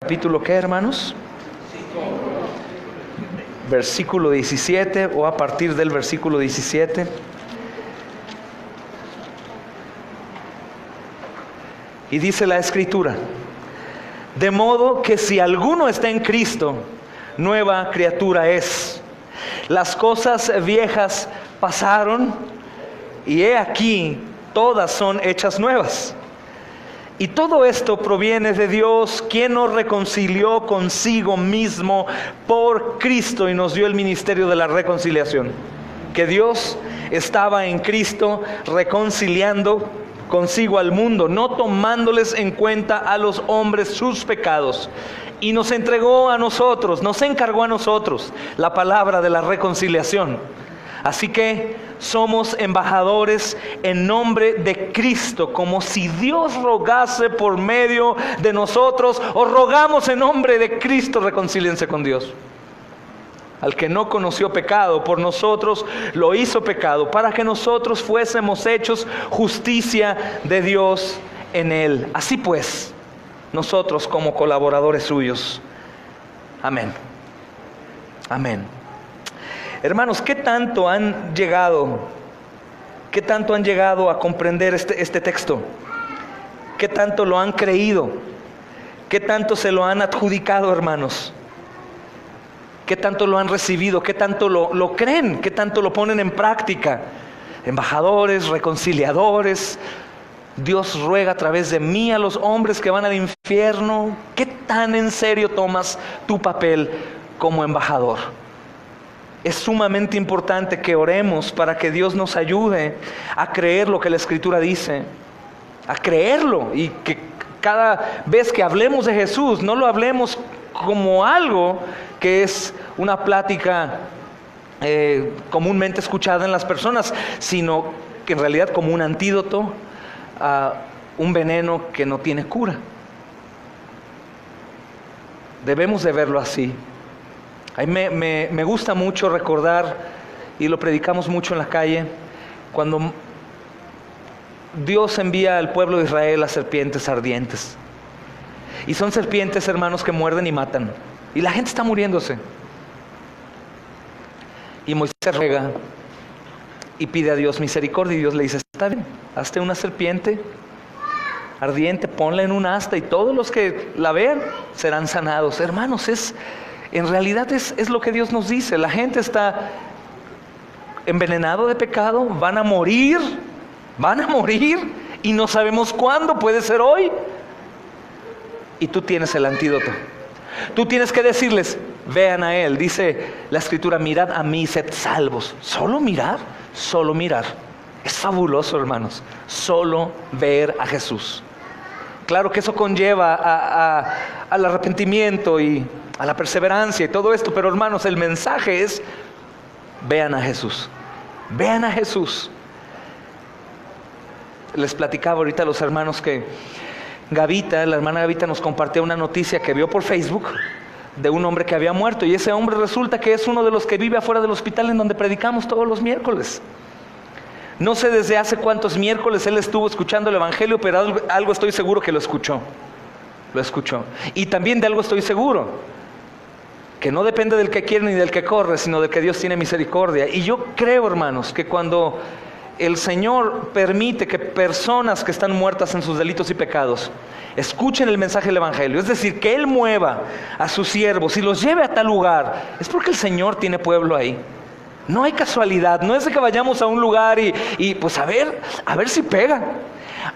Capítulo ¿qué, hermanos? Versículo 17 o a partir del versículo 17. Y dice la Escritura: de modo que si alguno está en Cristo, nueva criatura es. Las cosas viejas pasaron y he aquí, todas son hechas nuevas. Y todo esto proviene de Dios, quien nos reconcilió consigo mismo por Cristo y nos dio el ministerio de la reconciliación. Que Dios estaba en Cristo reconciliando consigo al mundo, no tomándoles en cuenta a los hombres sus pecados. Y nos entregó a nosotros, nos encargó a nosotros la palabra de la reconciliación. Así que somos embajadores en nombre de Cristo, como si Dios rogase por medio de nosotros, o rogamos en nombre de Cristo, reconcíliense con Dios. Al que no conoció pecado, por nosotros lo hizo pecado, para que nosotros fuésemos hechos justicia de Dios en él. Así pues, nosotros como colaboradores suyos. Amén. Amén. Hermanos, ¿qué tanto han llegado a comprender este texto? ¿Qué tanto lo han creído? ¿Qué tanto se lo han adjudicado, hermanos? ¿Qué tanto lo han recibido? ¿Qué tanto lo creen? ¿Qué tanto lo ponen en práctica? Embajadores, reconciliadores. Dios ruega a través de mí a los hombres que van al infierno. ¿Qué tan en serio tomas tu papel como embajador? Es sumamente importante que oremos para que Dios nos ayude a creer lo que la Escritura dice, a creerlo, y que cada vez que hablemos de Jesús no lo hablemos como algo que es una plática comúnmente escuchada en las personas, sino que en realidad como un antídoto a un veneno que no tiene cura. Debemos de verlo así. A mí me gusta mucho recordar, y lo predicamos mucho en la calle, cuando Dios envía al pueblo de Israel a serpientes ardientes. Y son serpientes, hermanos, que muerden y matan. Y la gente está muriéndose. Y Moisés ruega y pide a Dios misericordia. Y Dios le dice: está bien, hazte una serpiente ardiente, ponla en un asta y todos los que la vean serán sanados. Hermanos, en realidad es lo que Dios nos dice. La gente está envenenado de pecado, van a morir y no sabemos cuándo, puede ser hoy. Y tú tienes el antídoto. Tú tienes que decirles: vean a Él. Dice la Escritura: mirad a mí, sed salvos. Solo mirar. Es fabuloso, hermanos, solo ver a Jesús. Claro que eso conlleva al arrepentimiento y a la perseverancia y todo esto, pero hermanos, el mensaje es: vean a Jesús. Vean a Jesús. Les platicaba ahorita a los hermanos que la hermana Gavita nos compartió una noticia que vio por Facebook de un hombre que había muerto, y ese hombre resulta que es uno de los que vive afuera del hospital en donde predicamos todos los miércoles. No sé desde hace cuántos miércoles él estuvo escuchando el Evangelio, pero algo estoy seguro que lo escuchó. Y también de algo estoy seguro: que no depende del que quiere ni del que corre, sino del que Dios tiene misericordia. Y yo creo, hermanos, que cuando el Señor permite que personas que están muertas en sus delitos y pecados escuchen el mensaje del Evangelio, es decir, que Él mueva a sus siervos y los lleve a tal lugar, es porque el Señor tiene pueblo ahí. No hay casualidad, no es de que vayamos a un lugar y pues a ver si pega,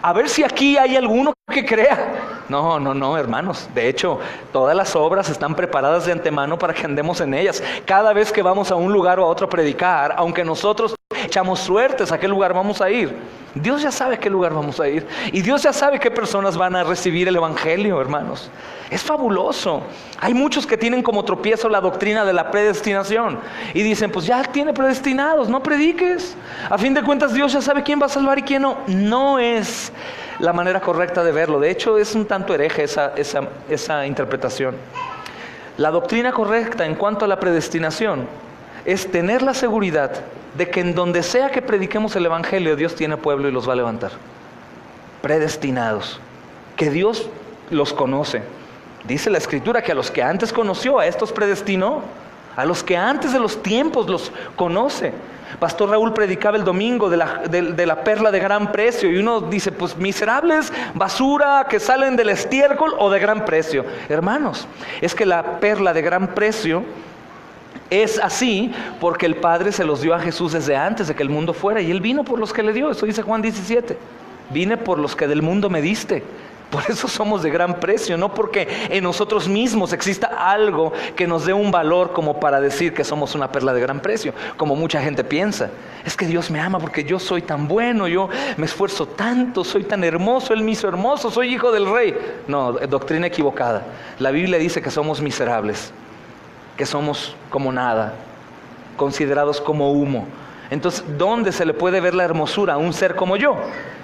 a ver si aquí hay alguno que crea. No, hermanos. De hecho, todas las obras están preparadas de antemano para que andemos en ellas. Cada vez que vamos a un lugar o a otro a predicar, aunque nosotros echamos suertes a qué lugar vamos a ir, Dios ya sabe a qué lugar vamos a ir. Y Dios ya sabe qué personas van a recibir el Evangelio, hermanos. Es fabuloso. Hay muchos que tienen como tropiezo la doctrina de la predestinación. Y dicen: pues ya tiene predestinados, no prediques. A fin de cuentas Dios ya sabe quién va a salvar y quién no. No es la manera correcta de verlo. De hecho, es un tanto hereje esa interpretación. La doctrina correcta en cuanto a la predestinación es tener la seguridad de que en donde sea que prediquemos el Evangelio, Dios tiene pueblo y los va a levantar. Predestinados. Que Dios los conoce. Dice la Escritura que a los que antes conoció, a estos predestinó. A los que antes de los tiempos los conoce. Pastor Raúl predicaba el domingo de la perla de gran precio. Y uno dice, pues miserables, basura que salen del estiércol o de gran precio. Hermanos, es que la perla de gran precio es así porque el Padre se los dio a Jesús desde antes de que el mundo fuera. Y Él vino por los que le dio. Eso dice Juan 17. Vine por los que del mundo me diste. Por eso somos de gran precio, no porque en nosotros mismos exista algo que nos dé un valor como para decir que somos una perla de gran precio, como mucha gente piensa. Es que Dios me ama porque yo soy tan bueno, yo me esfuerzo tanto, soy tan hermoso, Él me hizo hermoso, soy hijo del rey. No, doctrina equivocada. La Biblia dice que somos miserables, que somos como nada, considerados como humo. Entonces, ¿dónde se le puede ver la hermosura a un ser como yo?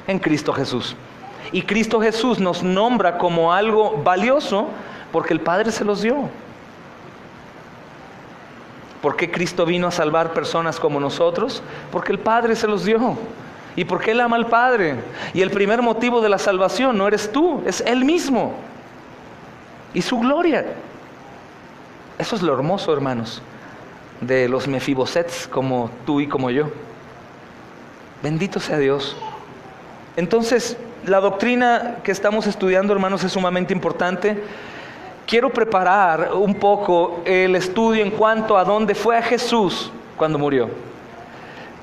En Cristo Jesús. Y Cristo Jesús nos nombra como algo valioso porque el Padre se los dio. ¿Por qué Cristo vino a salvar personas como nosotros? Porque el Padre se los dio. ¿Y porque Él ama al Padre? Y el primer motivo de la salvación no eres tú, es Él mismo. Y su gloria. Eso es lo hermoso, hermanos, de los Mefibosets como tú y como yo. Bendito sea Dios. Entonces, la doctrina que estamos estudiando, hermanos, es sumamente importante. Quiero preparar un poco el estudio en cuanto a dónde fue a Jesús cuando murió.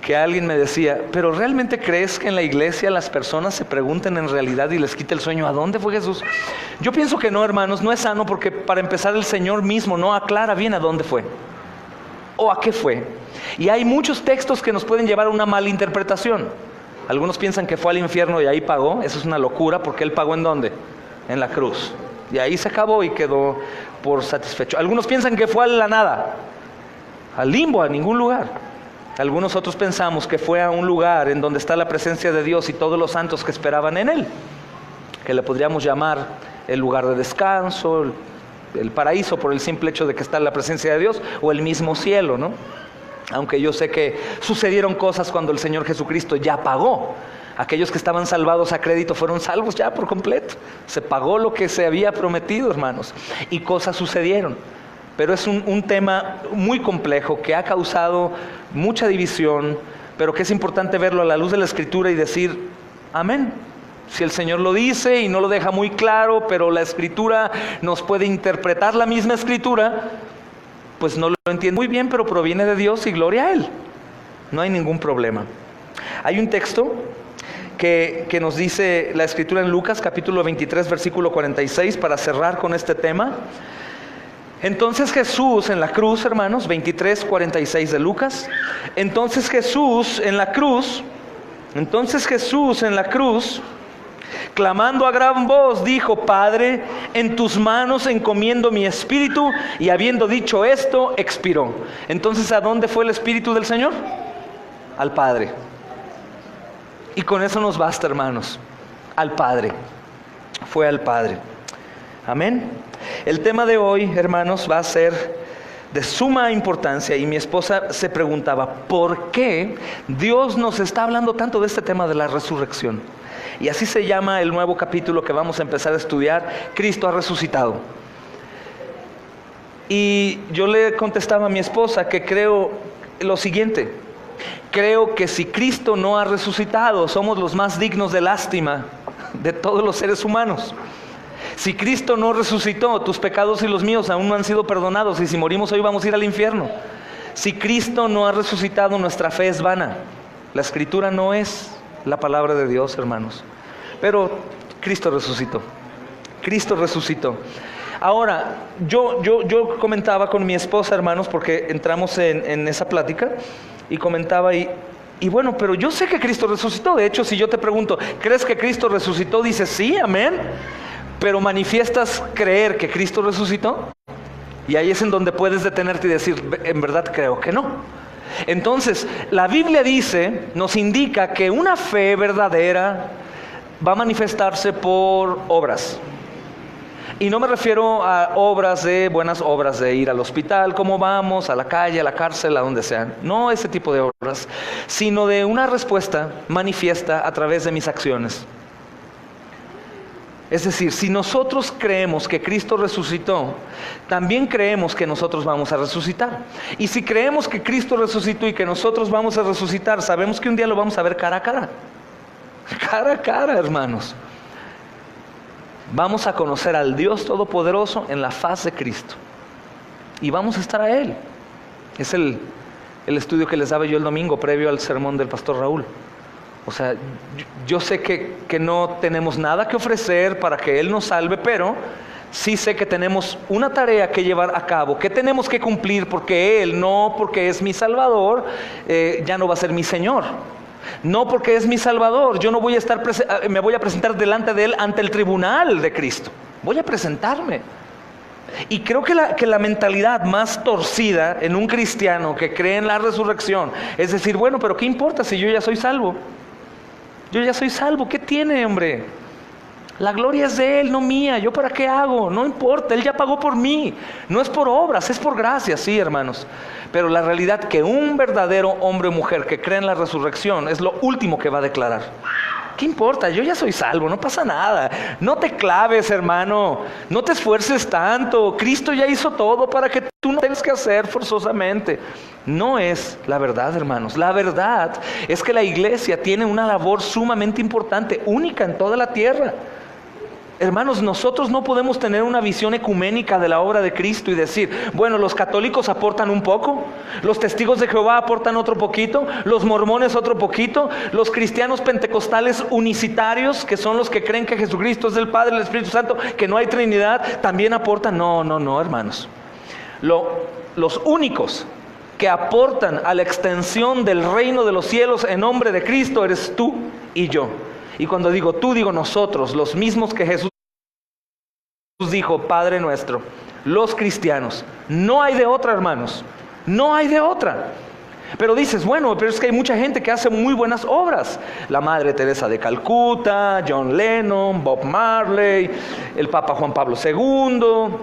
Que alguien me decía, ¿pero realmente crees que en la iglesia las personas se pregunten en realidad y les quite el sueño a dónde fue Jesús? Yo pienso que no, hermanos, no es sano porque para empezar el Señor mismo no aclara bien a dónde fue o a qué fue. Y hay muchos textos que nos pueden llevar a una mala interpretación. Algunos piensan que fue al infierno y ahí pagó. Eso es una locura porque Él pagó ¿en dónde? En la cruz. Y ahí se acabó y quedó por satisfecho. Algunos piensan que fue a la nada, al limbo, a ningún lugar. Algunos otros pensamos que fue a un lugar en donde está la presencia de Dios y todos los santos que esperaban en Él, que le podríamos llamar el lugar de descanso, el paraíso por el simple hecho de que está la presencia de Dios, o el mismo cielo, ¿no? Aunque yo sé que sucedieron cosas cuando el Señor Jesucristo ya pagó. Aquellos que estaban salvados a crédito fueron salvos ya por completo. Se pagó lo que se había prometido, hermanos. Y cosas sucedieron. Pero es un tema muy complejo que ha causado mucha división, pero que es importante verlo a la luz de la Escritura y decir, amén. Si el Señor lo dice y no lo deja muy claro, pero la Escritura nos puede interpretar la misma Escritura, pues no lo entiendo muy bien, pero proviene de Dios y gloria a Él. No hay ningún problema. Hay un texto que nos dice la Escritura en Lucas capítulo 23 versículo 46 para cerrar con este tema. Entonces Jesús en la cruz, hermanos, 23:46 de Lucas. Entonces Jesús en la cruz, clamando a gran voz, dijo: Padre, en tus manos encomiendo mi espíritu. Y habiendo dicho esto, expiró. Entonces, ¿a dónde fue el espíritu del Señor? Al Padre. Y con eso nos basta, hermanos. Al Padre. Fue al Padre. Amén. El tema de hoy, hermanos, va a ser de suma importancia. Y mi esposa se preguntaba, ¿por qué Dios nos está hablando tanto de este tema de la resurrección? Y así se llama el nuevo capítulo que vamos a empezar a estudiar, Cristo ha resucitado. Y yo le contestaba a mi esposa que creo lo siguiente: creo que si Cristo no ha resucitado, somos los más dignos de lástima de todos los seres humanos. Si Cristo no resucitó, tus pecados y los míos aún no han sido perdonados, y si morimos hoy vamos a ir al infierno. Si Cristo no ha resucitado, nuestra fe es vana. La Escritura no es la palabra de Dios, hermanos. Pero Cristo resucitó. Cristo resucitó. Ahora, yo comentaba con mi esposa, hermanos, porque entramos en esa plática, y comentaba y bueno, pero yo sé que Cristo resucitó. De hecho, si yo te pregunto, ¿crees que Cristo resucitó? Dices, sí, amén. Pero manifiestas creer que Cristo resucitó. Y ahí es en donde puedes detenerte y decir, en verdad creo que no. Entonces, la Biblia dice, nos indica que una fe verdadera va a manifestarse por obras. Y no me refiero a obras de buenas obras de ir al hospital, como vamos, a la calle, a la cárcel, a donde sean. No ese tipo de obras, sino de una respuesta manifiesta a través de mis acciones. Es decir, si nosotros creemos que Cristo resucitó, también creemos que nosotros vamos a resucitar. Y si creemos que Cristo resucitó y que nosotros vamos a resucitar, sabemos que un día lo vamos a ver cara a cara. Cara a cara, hermanos. Vamos a conocer al Dios Todopoderoso en la faz de Cristo. Y vamos a estar a Él. Es el estudio que les daba yo el domingo, previo al sermón del pastor Raúl. O sea, yo sé que no tenemos nada que ofrecer para que Él nos salve, pero sí sé que tenemos una tarea que llevar a cabo, que tenemos que cumplir, porque Él, no porque es mi Salvador, ya no va a ser mi Señor. No porque es mi Salvador, yo no voy a estar me voy a presentar delante de Él ante el tribunal de Cristo. Voy a presentarme. Y creo que la mentalidad más torcida en un cristiano que cree en la resurrección es decir, bueno, pero ¿qué importa si yo ya soy salvo? Yo ya soy salvo, ¿qué tiene, hombre? La gloria es de Él, no mía. ¿Yo para qué hago? No importa, Él ya pagó por mí. No es por obras, es por gracia, sí, hermanos. Pero la realidad que un verdadero hombre o mujer que cree en la resurrección es lo último que va a declarar. ¿Qué importa? Yo ya soy salvo, no pasa nada. No te claves, hermano. No te esfuerces tanto. Cristo ya hizo todo para que tú no tengas que hacer forzosamente. No es la verdad, hermanos. La verdad es que la iglesia tiene una labor sumamente importante, única en toda la tierra. Hermanos, nosotros no podemos tener una visión ecuménica de la obra de Cristo y decir, bueno, los católicos aportan un poco, los testigos de Jehová aportan otro poquito, los mormones otro poquito, los cristianos pentecostales unicitarios, que son los que creen que Jesucristo es del Padre y el Espíritu Santo, que no hay Trinidad, también aportan. No, hermanos. Los únicos que aportan a la extensión del reino de los cielos en nombre de Cristo eres tú y yo. Y cuando digo tú, digo nosotros, los mismos que Jesús dijo, Padre nuestro, los cristianos. No hay de otra, hermanos, no hay de otra. Pero dices, bueno, pero es que hay mucha gente que hace muy buenas obras. La Madre Teresa de Calcuta, John Lennon, Bob Marley, el Papa Juan Pablo II,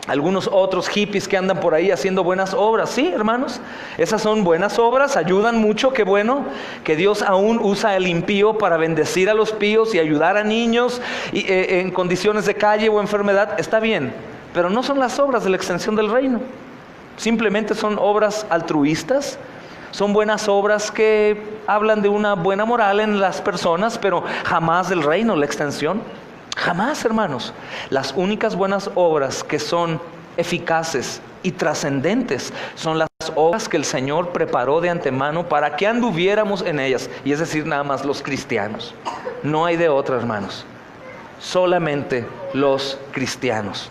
algunos otros hippies que andan por ahí haciendo buenas obras. Sí, hermanos, esas son buenas obras, ayudan mucho, qué bueno. Que Dios aún usa el impío para bendecir a los píos y ayudar a niños en condiciones de calle o enfermedad, está bien. Pero no son las obras de la extensión del reino. Simplemente son obras altruistas. Son buenas obras que hablan de una buena moral en las personas, pero jamás del reino, la extensión. Jamás, hermanos. Las únicas buenas obras que son eficaces y trascendentes son las obras que el Señor preparó de antemano para que anduviéramos en ellas. Y es decir, nada más los cristianos. No hay de otra, hermanos. Solamente los cristianos.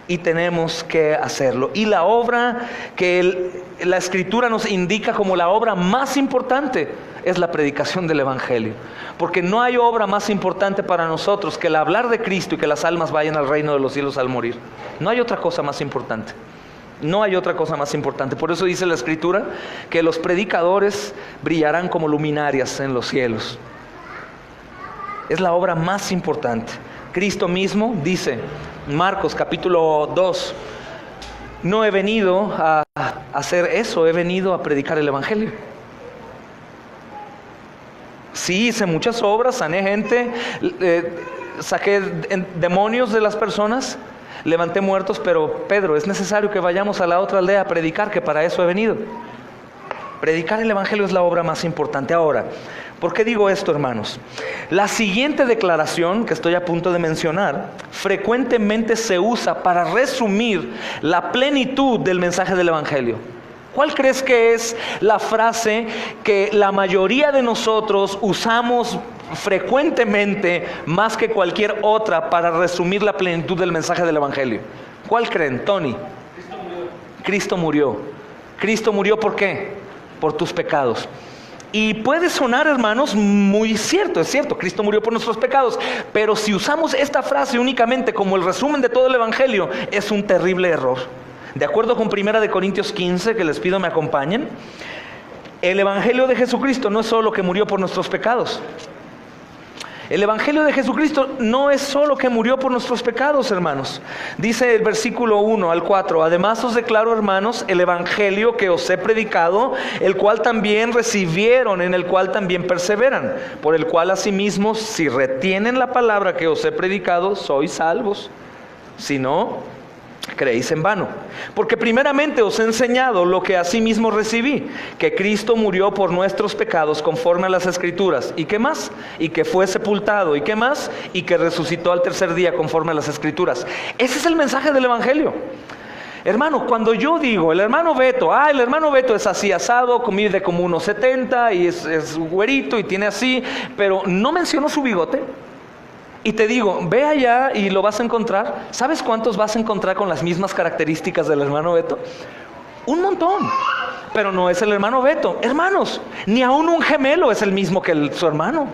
Y tenemos que hacerlo. Y la obra que la Escritura nos indica como la obra más importante es la predicación del Evangelio. Porque no hay obra más importante para nosotros que el hablar de Cristo y que las almas vayan al reino de los cielos al morir. No hay otra cosa más importante. No hay otra cosa más importante. Por eso dice la Escritura que los predicadores brillarán como luminarias en los cielos. Es la obra más importante. Cristo mismo dice, Marcos capítulo 2, no he venido a hacer eso, he venido a predicar el Evangelio. Sí, hice muchas obras, sané gente, saqué demonios de las personas, levanté muertos, pero Pedro, es necesario que vayamos a la otra aldea a predicar, que para eso he venido. Predicar el Evangelio es la obra más importante. Ahora, ¿por qué digo esto, hermanos? La siguiente declaración que estoy a punto de mencionar frecuentemente se usa para resumir la plenitud del mensaje del Evangelio. ¿Cuál crees que es la frase que la mayoría de nosotros usamos frecuentemente más que cualquier otra para resumir la plenitud del mensaje del Evangelio? ¿Cuál creen, Tony? Cristo murió. Cristo murió, ¿por qué? Por tus pecados. Y puede sonar, hermanos, muy cierto, es cierto, Cristo murió por nuestros pecados, pero si usamos esta frase únicamente como el resumen de todo el Evangelio, es un terrible error. De acuerdo con 1 Corintios 15, que les pido me acompañen, el Evangelio de Jesucristo no es solo que murió por nuestros pecados. El Evangelio de Jesucristo no es solo que murió por nuestros pecados, hermanos. Dice el versículo 1 al 4: además os declaro, hermanos, el Evangelio que os he predicado, el cual también recibieron, en el cual también perseveran, por el cual asimismo, si retienen la palabra que os he predicado, sois salvos. Si no, creéis en vano. Porque primeramente os he enseñado lo que asimismo recibí, que Cristo murió por nuestros pecados conforme a las Escrituras. ¿Y qué más? Y que fue sepultado. ¿Y qué más? Y que resucitó al tercer día conforme a las Escrituras. Ese es el mensaje del Evangelio. Hermano, cuando yo digo, el hermano Beto es así asado, mide como 1.70 y es güerito y tiene así, pero no menciono su bigote. Y te digo, ve allá y lo vas a encontrar. ¿Sabes cuántos vas a encontrar con las mismas características del hermano Beto? Un montón. Pero no es el hermano Beto. Hermanos, ni aún un gemelo es el mismo que su hermano.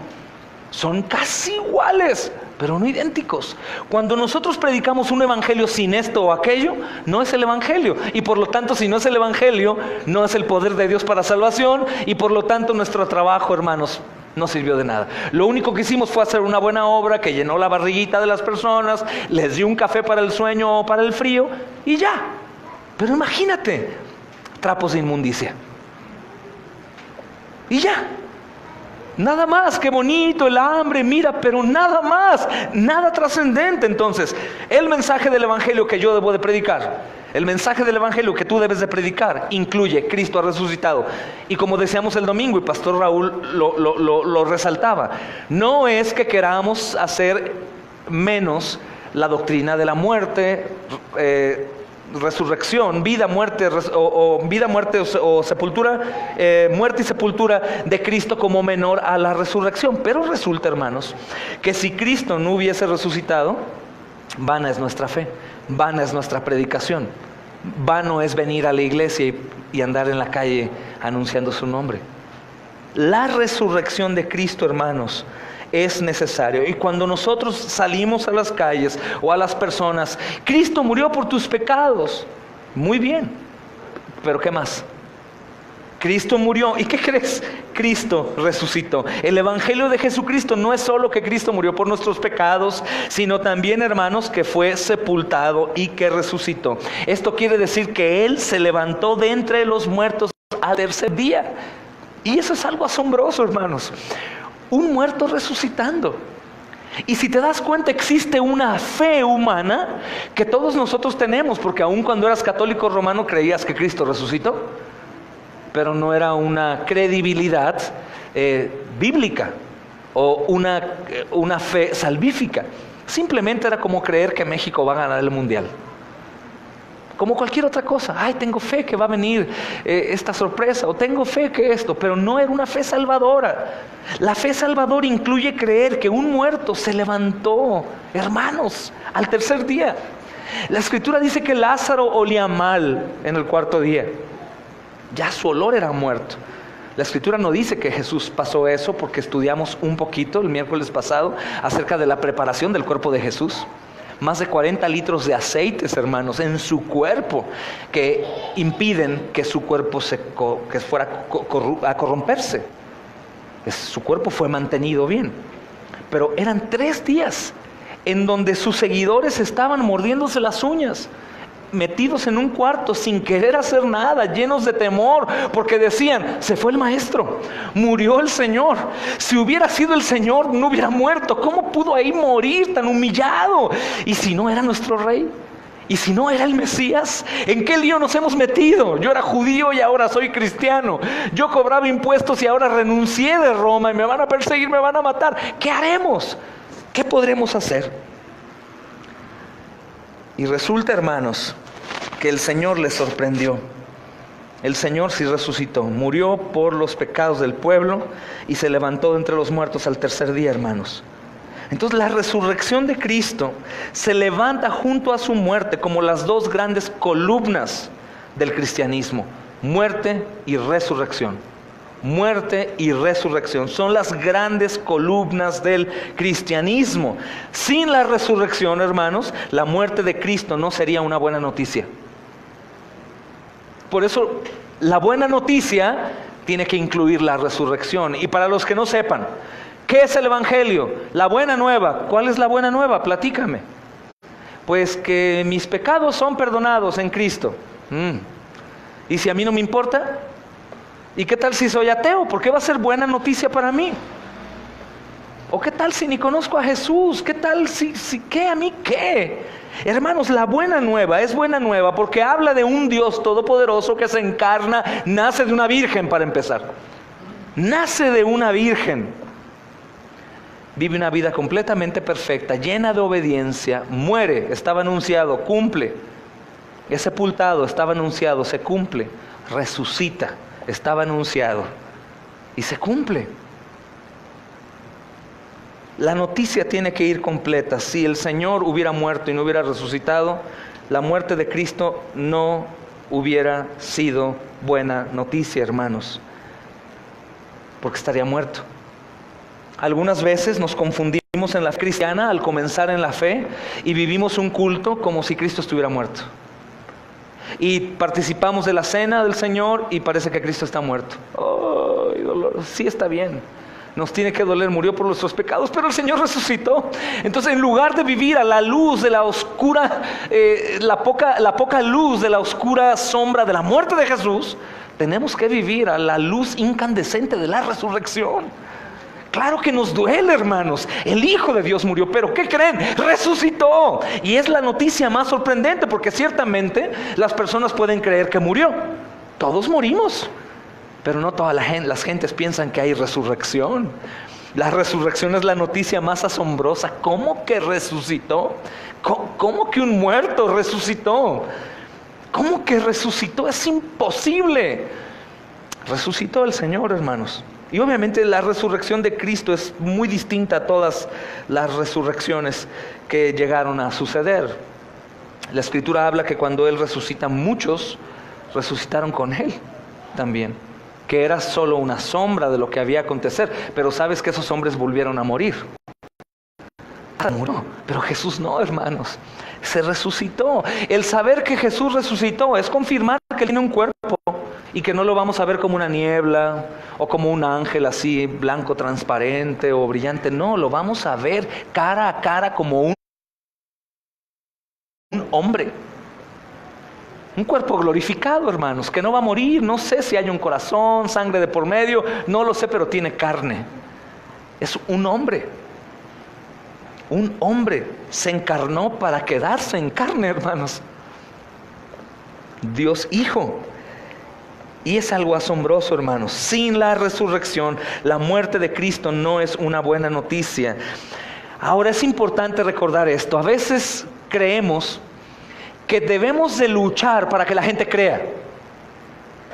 Son casi iguales, pero no idénticos. Cuando nosotros predicamos un evangelio sin esto o aquello, no es el evangelio. Y por lo tanto, si no es el evangelio, no es el poder de Dios para salvación. Y por lo tanto, nuestro trabajo, hermanos, no sirvió de nada. Lo único que hicimos fue hacer una buena obra que llenó la barriguita de las personas, les dio un café para el sueño o para el frío y ya. Pero imagínate, trapos de inmundicia. Y ya. Nada más, qué bonito el hambre, mira, pero nada más, nada trascendente. Entonces, el mensaje del evangelio que yo debo de predicar, el mensaje del evangelio que tú debes de predicar, incluye: Cristo ha resucitado. Y como decíamos el domingo, y Pastor Raúl lo resaltaba, no es que queramos hacer menos la doctrina de la muerte, resurrección, vida, muerte o sepultura, muerte y sepultura de Cristo como menor a la resurrección. Pero resulta, hermanos, que si Cristo no hubiese resucitado, vana es nuestra fe, vana es nuestra predicación, vano es venir a la iglesia y andar en la calle anunciando su nombre. La resurrección de Cristo, hermanos, es necesario. Y cuando nosotros salimos a las calles o a las personas: Cristo murió por tus pecados. Muy bien, pero ¿qué más? Cristo murió. ¿Y qué crees? Cristo resucitó. El evangelio de Jesucristo no es solo que Cristo murió por nuestros pecados, sino también, hermanos, que fue sepultado y que resucitó. Esto quiere decir que Él se levantó de entre los muertos al tercer día. Y eso es algo asombroso, hermanos. Un muerto resucitando. Y si te das cuenta, existe una fe humana que todos nosotros tenemos, porque aun cuando eras católico romano creías que Cristo resucitó, pero no era una credibilidad bíblica o una fe salvífica. Simplemente era como creer que México va a ganar el mundial, como cualquier otra cosa. Ay, tengo fe que va a venir esta sorpresa, o tengo fe que esto, pero no era una fe salvadora. La fe salvadora incluye creer que un muerto se levantó, hermanos, al tercer día. La Escritura dice que Lázaro olía mal en el cuarto día. Ya su olor era muerto. La Escritura no dice que Jesús pasó eso, porque estudiamos un poquito el miércoles pasado acerca de la preparación del cuerpo de Jesús. Más de 40 litros de aceites, hermanos, en su cuerpo, que impiden que su cuerpo que fuera a corromperse. Su cuerpo fue mantenido bien. Pero eran 3 días en donde sus seguidores estaban mordiéndose las uñas, metidos en un cuarto sin querer hacer nada, llenos de temor, porque decían: se fue el maestro, murió el Señor. Si hubiera sido el Señor, no hubiera muerto. ¿Cómo pudo ahí morir tan humillado? Y si no era nuestro rey, y si no era el Mesías, ¿en qué lío nos hemos metido? Yo era judío y ahora soy cristiano. Yo cobraba impuestos y ahora renuncié de Roma y me van a perseguir, me van a matar. ¿Qué haremos? ¿Qué podremos hacer? Y resulta, hermanos, que el Señor les sorprendió. El Señor sí resucitó, murió por los pecados del pueblo y se levantó de entre los muertos al tercer día, hermanos. Entonces la resurrección de Cristo se levanta junto a su muerte como las 2 grandes columnas del cristianismo: muerte y resurrección. Muerte y resurrección son las grandes columnas del cristianismo. Sin la resurrección, hermanos, la muerte de Cristo no sería una buena noticia. Por eso la buena noticia tiene que incluir la resurrección. Y para los que no sepan, ¿Qué es el Evangelio? La buena nueva. ¿Cuál es la buena nueva? Platícame. Pues que mis pecados son perdonados en Cristo. ¿Y si a mí no me importa? ¿Y qué tal si soy ateo? ¿Por qué va a ser buena noticia para mí? ¿O qué tal si ni conozco a Jesús? ¿Qué tal si qué? ¿A mí qué? Hermanos, la buena nueva es buena nueva porque habla de un Dios todopoderoso que se encarna, nace de una virgen para empezar. Nace de una virgen. Vive una vida completamente perfecta, llena de obediencia, muere, estaba anunciado, cumple. Es sepultado, estaba anunciado, se cumple. Resucita, estaba anunciado y se cumple. La noticia tiene que ir completa. Si el Señor hubiera muerto y no hubiera resucitado, la muerte de Cristo no hubiera sido buena noticia, hermanos, porque estaría muerto. Algunas veces nos confundimos en la fe cristiana al comenzar en la fe y vivimos un culto como si Cristo estuviera muerto. Y participamos de la cena del Señor y parece que Cristo está muerto. ¡Oh, dolor! Sí, está bien. Nos tiene que doler, murió por nuestros pecados, pero el Señor resucitó. Entonces, en lugar de vivir a la luz de la oscura, la poca luz de la oscura sombra de la muerte de Jesús, tenemos que vivir a la luz incandescente de la resurrección. Claro que nos duele, hermanos. El Hijo de Dios murió, pero ¿qué creen? Resucitó. Y es la noticia más sorprendente, porque ciertamente las personas pueden creer que murió. Todos morimos, pero no todas las gentes piensan que hay resurrección. La resurrección es la noticia más asombrosa. ¿Cómo que resucitó? ¿Cómo que un muerto resucitó? ¿Cómo que resucitó? Es imposible. Resucitó el Señor, hermanos. Y obviamente la resurrección de Cristo es muy distinta a todas las resurrecciones que llegaron a suceder. La Escritura habla que cuando Él resucita, muchos resucitaron con Él también, que era solo una sombra de lo que había acontecer. Pero sabes que esos hombres volvieron a morir. Murió, pero Jesús no, hermanos. Se resucitó. El saber que Jesús resucitó es confirmar que Él tiene un cuerpo y que no lo vamos a ver como una niebla o como un ángel así blanco transparente o brillante. No, lo vamos a ver cara a cara como un hombre. Un cuerpo glorificado, hermanos, que no va a morir. No sé si hay un corazón, sangre de por medio, no lo sé, pero tiene carne. Es un hombre. Un hombre se encarnó para quedarse en carne, hermanos. Dios Hijo. Y es algo asombroso, hermanos. Sin la resurrección, la muerte de Cristo no es una buena noticia. Ahora es importante recordar esto. A veces creemos que debemos de luchar para que la gente crea.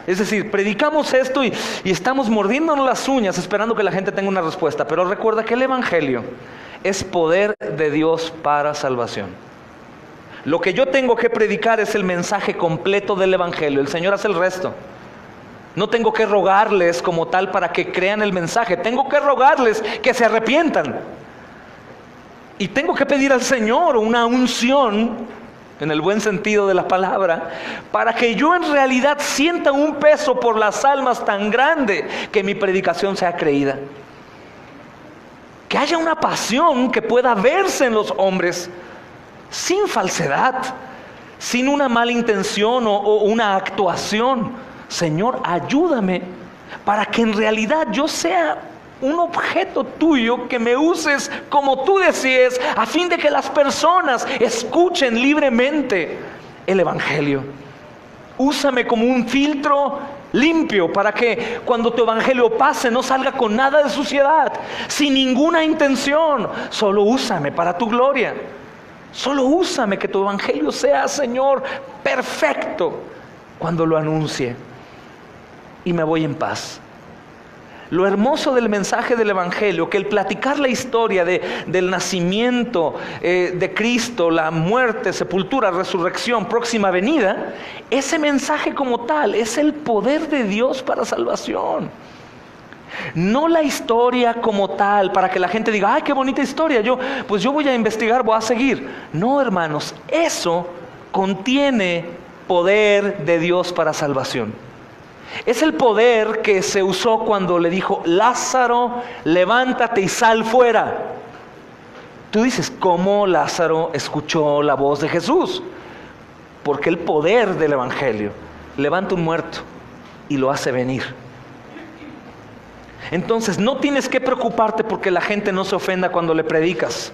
Es decir, predicamos esto y estamos mordiéndonos las uñas esperando que la gente tenga una respuesta. Pero recuerda que el Evangelio es poder de Dios para salvación. Lo que yo tengo que predicar es el mensaje completo del Evangelio. El Señor hace el resto. No tengo que rogarles como tal para que crean el mensaje. Tengo que rogarles que se arrepientan. Y tengo que pedir al Señor una unción, en el buen sentido de la palabra, para que yo en realidad sienta un peso por las almas tan grande que mi predicación sea creída. Que haya una pasión que pueda verse en los hombres sin falsedad, sin una mala intención o una actuación. Señor, ayúdame para que en realidad yo sea un objeto tuyo, que me uses como tú desees, a fin de que las personas escuchen libremente el Evangelio. Úsame como un filtro limpio para que cuando tu Evangelio pase no salga con nada de suciedad, sin ninguna intención. Solo úsame para tu gloria. Solo úsame, que tu Evangelio sea, Señor, perfecto cuando lo anuncie. Y me voy en paz. Lo hermoso del mensaje del Evangelio, que el platicar la historia del nacimiento de Cristo, la muerte, sepultura, resurrección, próxima venida, ese mensaje como tal es el poder de Dios para salvación. No la historia como tal, para que la gente diga, ¡ay, qué bonita historia! Yo voy a investigar, voy a seguir. No, hermanos, eso contiene poder de Dios para salvación. Es el poder que se usó cuando le dijo: Lázaro, levántate y sal fuera. Tú dices, ¿cómo Lázaro escuchó la voz de Jesús? Porque el poder del evangelio levanta un muerto y lo hace venir. Entonces no tienes que preocuparte porque la gente no se ofenda cuando le predicas.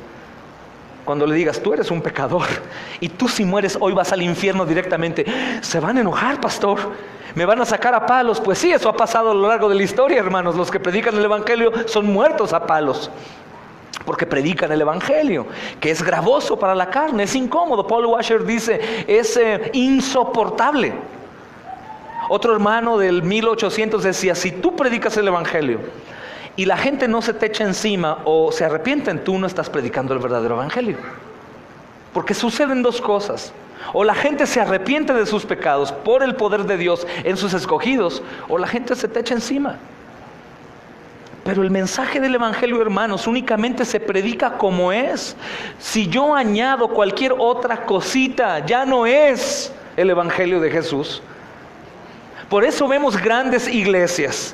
Cuando le digas, tú eres un pecador y tú si mueres hoy vas al infierno directamente. Se van a enojar, pastor, me van a sacar a palos. Pues sí, eso ha pasado a lo largo de la historia, hermanos. Los que predican el evangelio son muertos a palos, porque predican el evangelio, que es gravoso para la carne, es incómodo. Paul Washer dice, es insoportable. Otro hermano del 1800 decía, si tú predicas el evangelio y la gente no se te echa encima o se arrepienten, tú no estás predicando el verdadero evangelio. Porque suceden dos cosas: o la gente se arrepiente de sus pecados por el poder de Dios en sus escogidos, o la gente se te echa encima. Pero el mensaje del evangelio, hermanos, únicamente se predica como es. Si yo añado cualquier otra cosita, ya no es el evangelio de Jesús. Por eso vemos grandes iglesias,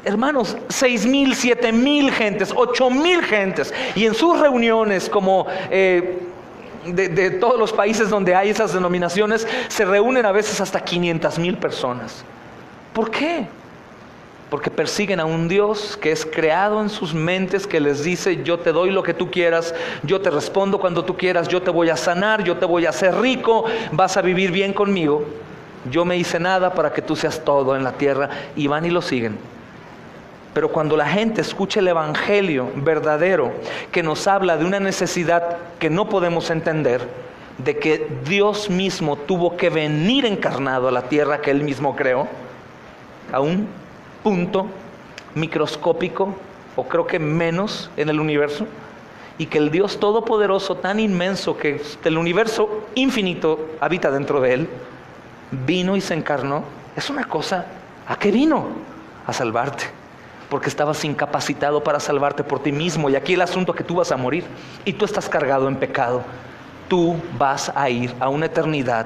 hermanos, 6,000, 7,000 gentes, 8,000 gentes, y en sus reuniones, como de todos los países donde hay esas denominaciones, se reúnen a veces hasta 500,000 personas. ¿Por qué? Porque persiguen a un Dios que es creado en sus mentes, que les dice, yo te doy lo que tú quieras, yo te respondo cuando tú quieras, yo te voy a sanar, yo te voy a hacer rico, vas a vivir bien conmigo. Yo me hice nada para que tú seas todo en la tierra, y van y lo siguen. Pero cuando la gente escucha el evangelio verdadero, que nos habla de una necesidad que no podemos entender, de que Dios mismo tuvo que venir encarnado a la tierra que Él mismo creó, a un punto microscópico, o creo que menos en el universo, y que el Dios todopoderoso, tan inmenso que el universo infinito habita dentro de Él, vino y se encarnó. Es una cosa. ¿A qué vino? A salvarte, porque estabas incapacitado para salvarte por ti mismo. Y aquí el asunto es que tú vas a morir y tú estás cargado en pecado. Tú vas a ir a una eternidad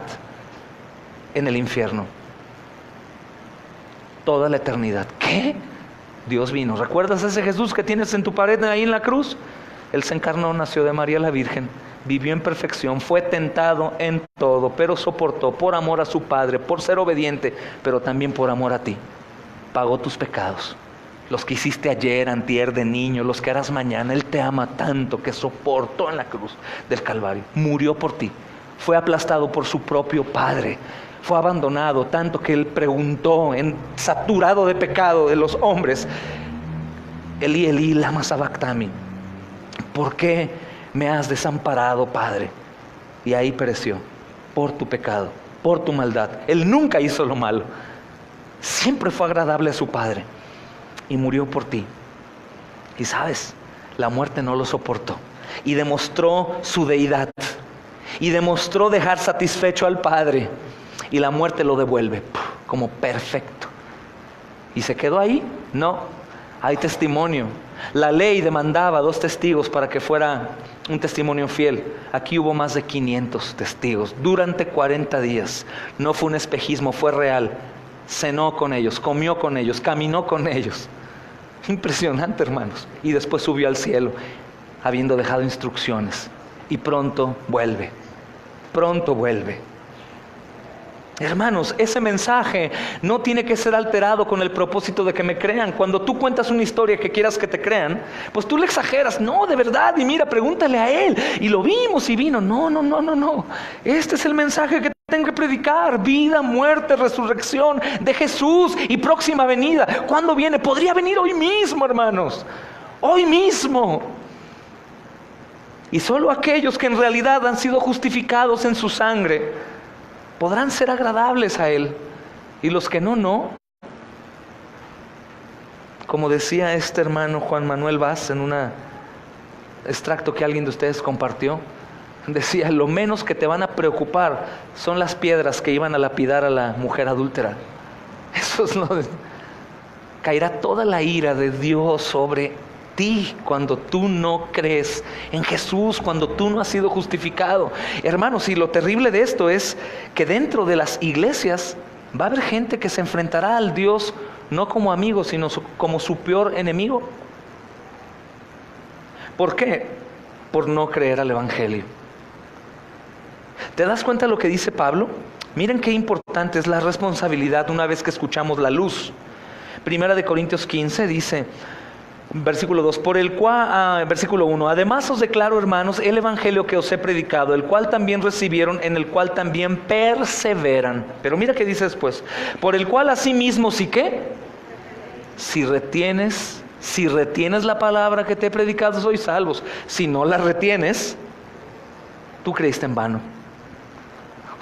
en el infierno, toda la eternidad. ¿Qué? Dios vino. ¿Recuerdas ese Jesús que tienes en tu pared ahí en la cruz? Él se encarnó, nació de María la Virgen, vivió en perfección, fue tentado en todo, pero soportó por amor a su Padre, por ser obediente, pero también por amor a ti. Pagó tus pecados, los que hiciste ayer, antier, de niño, los que harás mañana. Él te ama tanto que soportó en la cruz del Calvario, murió por ti, fue aplastado por su propio Padre, fue abandonado tanto que Él preguntó, saturado de pecado de los hombres, Elí, Elí, lama sabactami, ¿por qué me has desamparado, Padre? Y ahí pereció, por tu pecado, por tu maldad. Él nunca hizo lo malo, siempre fue agradable a su Padre, y murió por ti. Y sabes, la muerte no lo soportó, y demostró su deidad, y demostró dejar satisfecho al Padre, y la muerte lo devuelve como perfecto. ¿Y se quedó ahí? No, hay testimonio. La ley demandaba 2 testigos para que fuera un testimonio fiel. Aquí hubo más de 500 testigos durante 40 días. No fue un espejismo, fue real. Cenó con ellos, comió con ellos, caminó con ellos. Impresionante, hermanos. Y después subió al cielo, habiendo dejado instrucciones. Y pronto vuelve. Pronto vuelve. Hermanos, ese mensaje no tiene que ser alterado con el propósito de que me crean. Cuando tú cuentas una historia que quieras que te crean, pues tú le exageras. No, de verdad, y mira, pregúntale a él. Y lo vimos y vino. No. Este es el mensaje que tengo que predicar: vida, muerte, resurrección de Jesús y próxima venida. ¿Cuándo viene? Podría venir hoy mismo, hermanos. Hoy mismo. Y solo aquellos que en realidad han sido justificados en su sangre podrán ser agradables a Él, y los que no. Como decía este hermano Juan Manuel Vaz en un extracto que alguien de ustedes compartió, decía: lo menos que te van a preocupar son las piedras que iban a lapidar a la mujer adúltera. Eso es caerá toda la ira de Dios sobre ti cuando tú no crees en Jesús, cuando tú no has sido justificado. Hermanos, y lo terrible de esto es que dentro de las iglesias Va a haber gente que se enfrentará al Dios no como amigo, sino como su peor enemigo. ¿Por qué? Por no creer al Evangelio. ¿Te das cuenta de lo que dice Pablo? Miren qué importante es la responsabilidad una vez que escuchamos la luz. Primera de Corintios 15 dice, versículo 2, versículo 1, además os declaro, hermanos, el evangelio que os he predicado, el cual también recibieron, en el cual también perseveran. Pero mira qué dice después, por el cual asimismo, ¿sí qué? Si retienes la palabra que te he predicado, sois salvos. Si no la retienes, tú creíste en vano.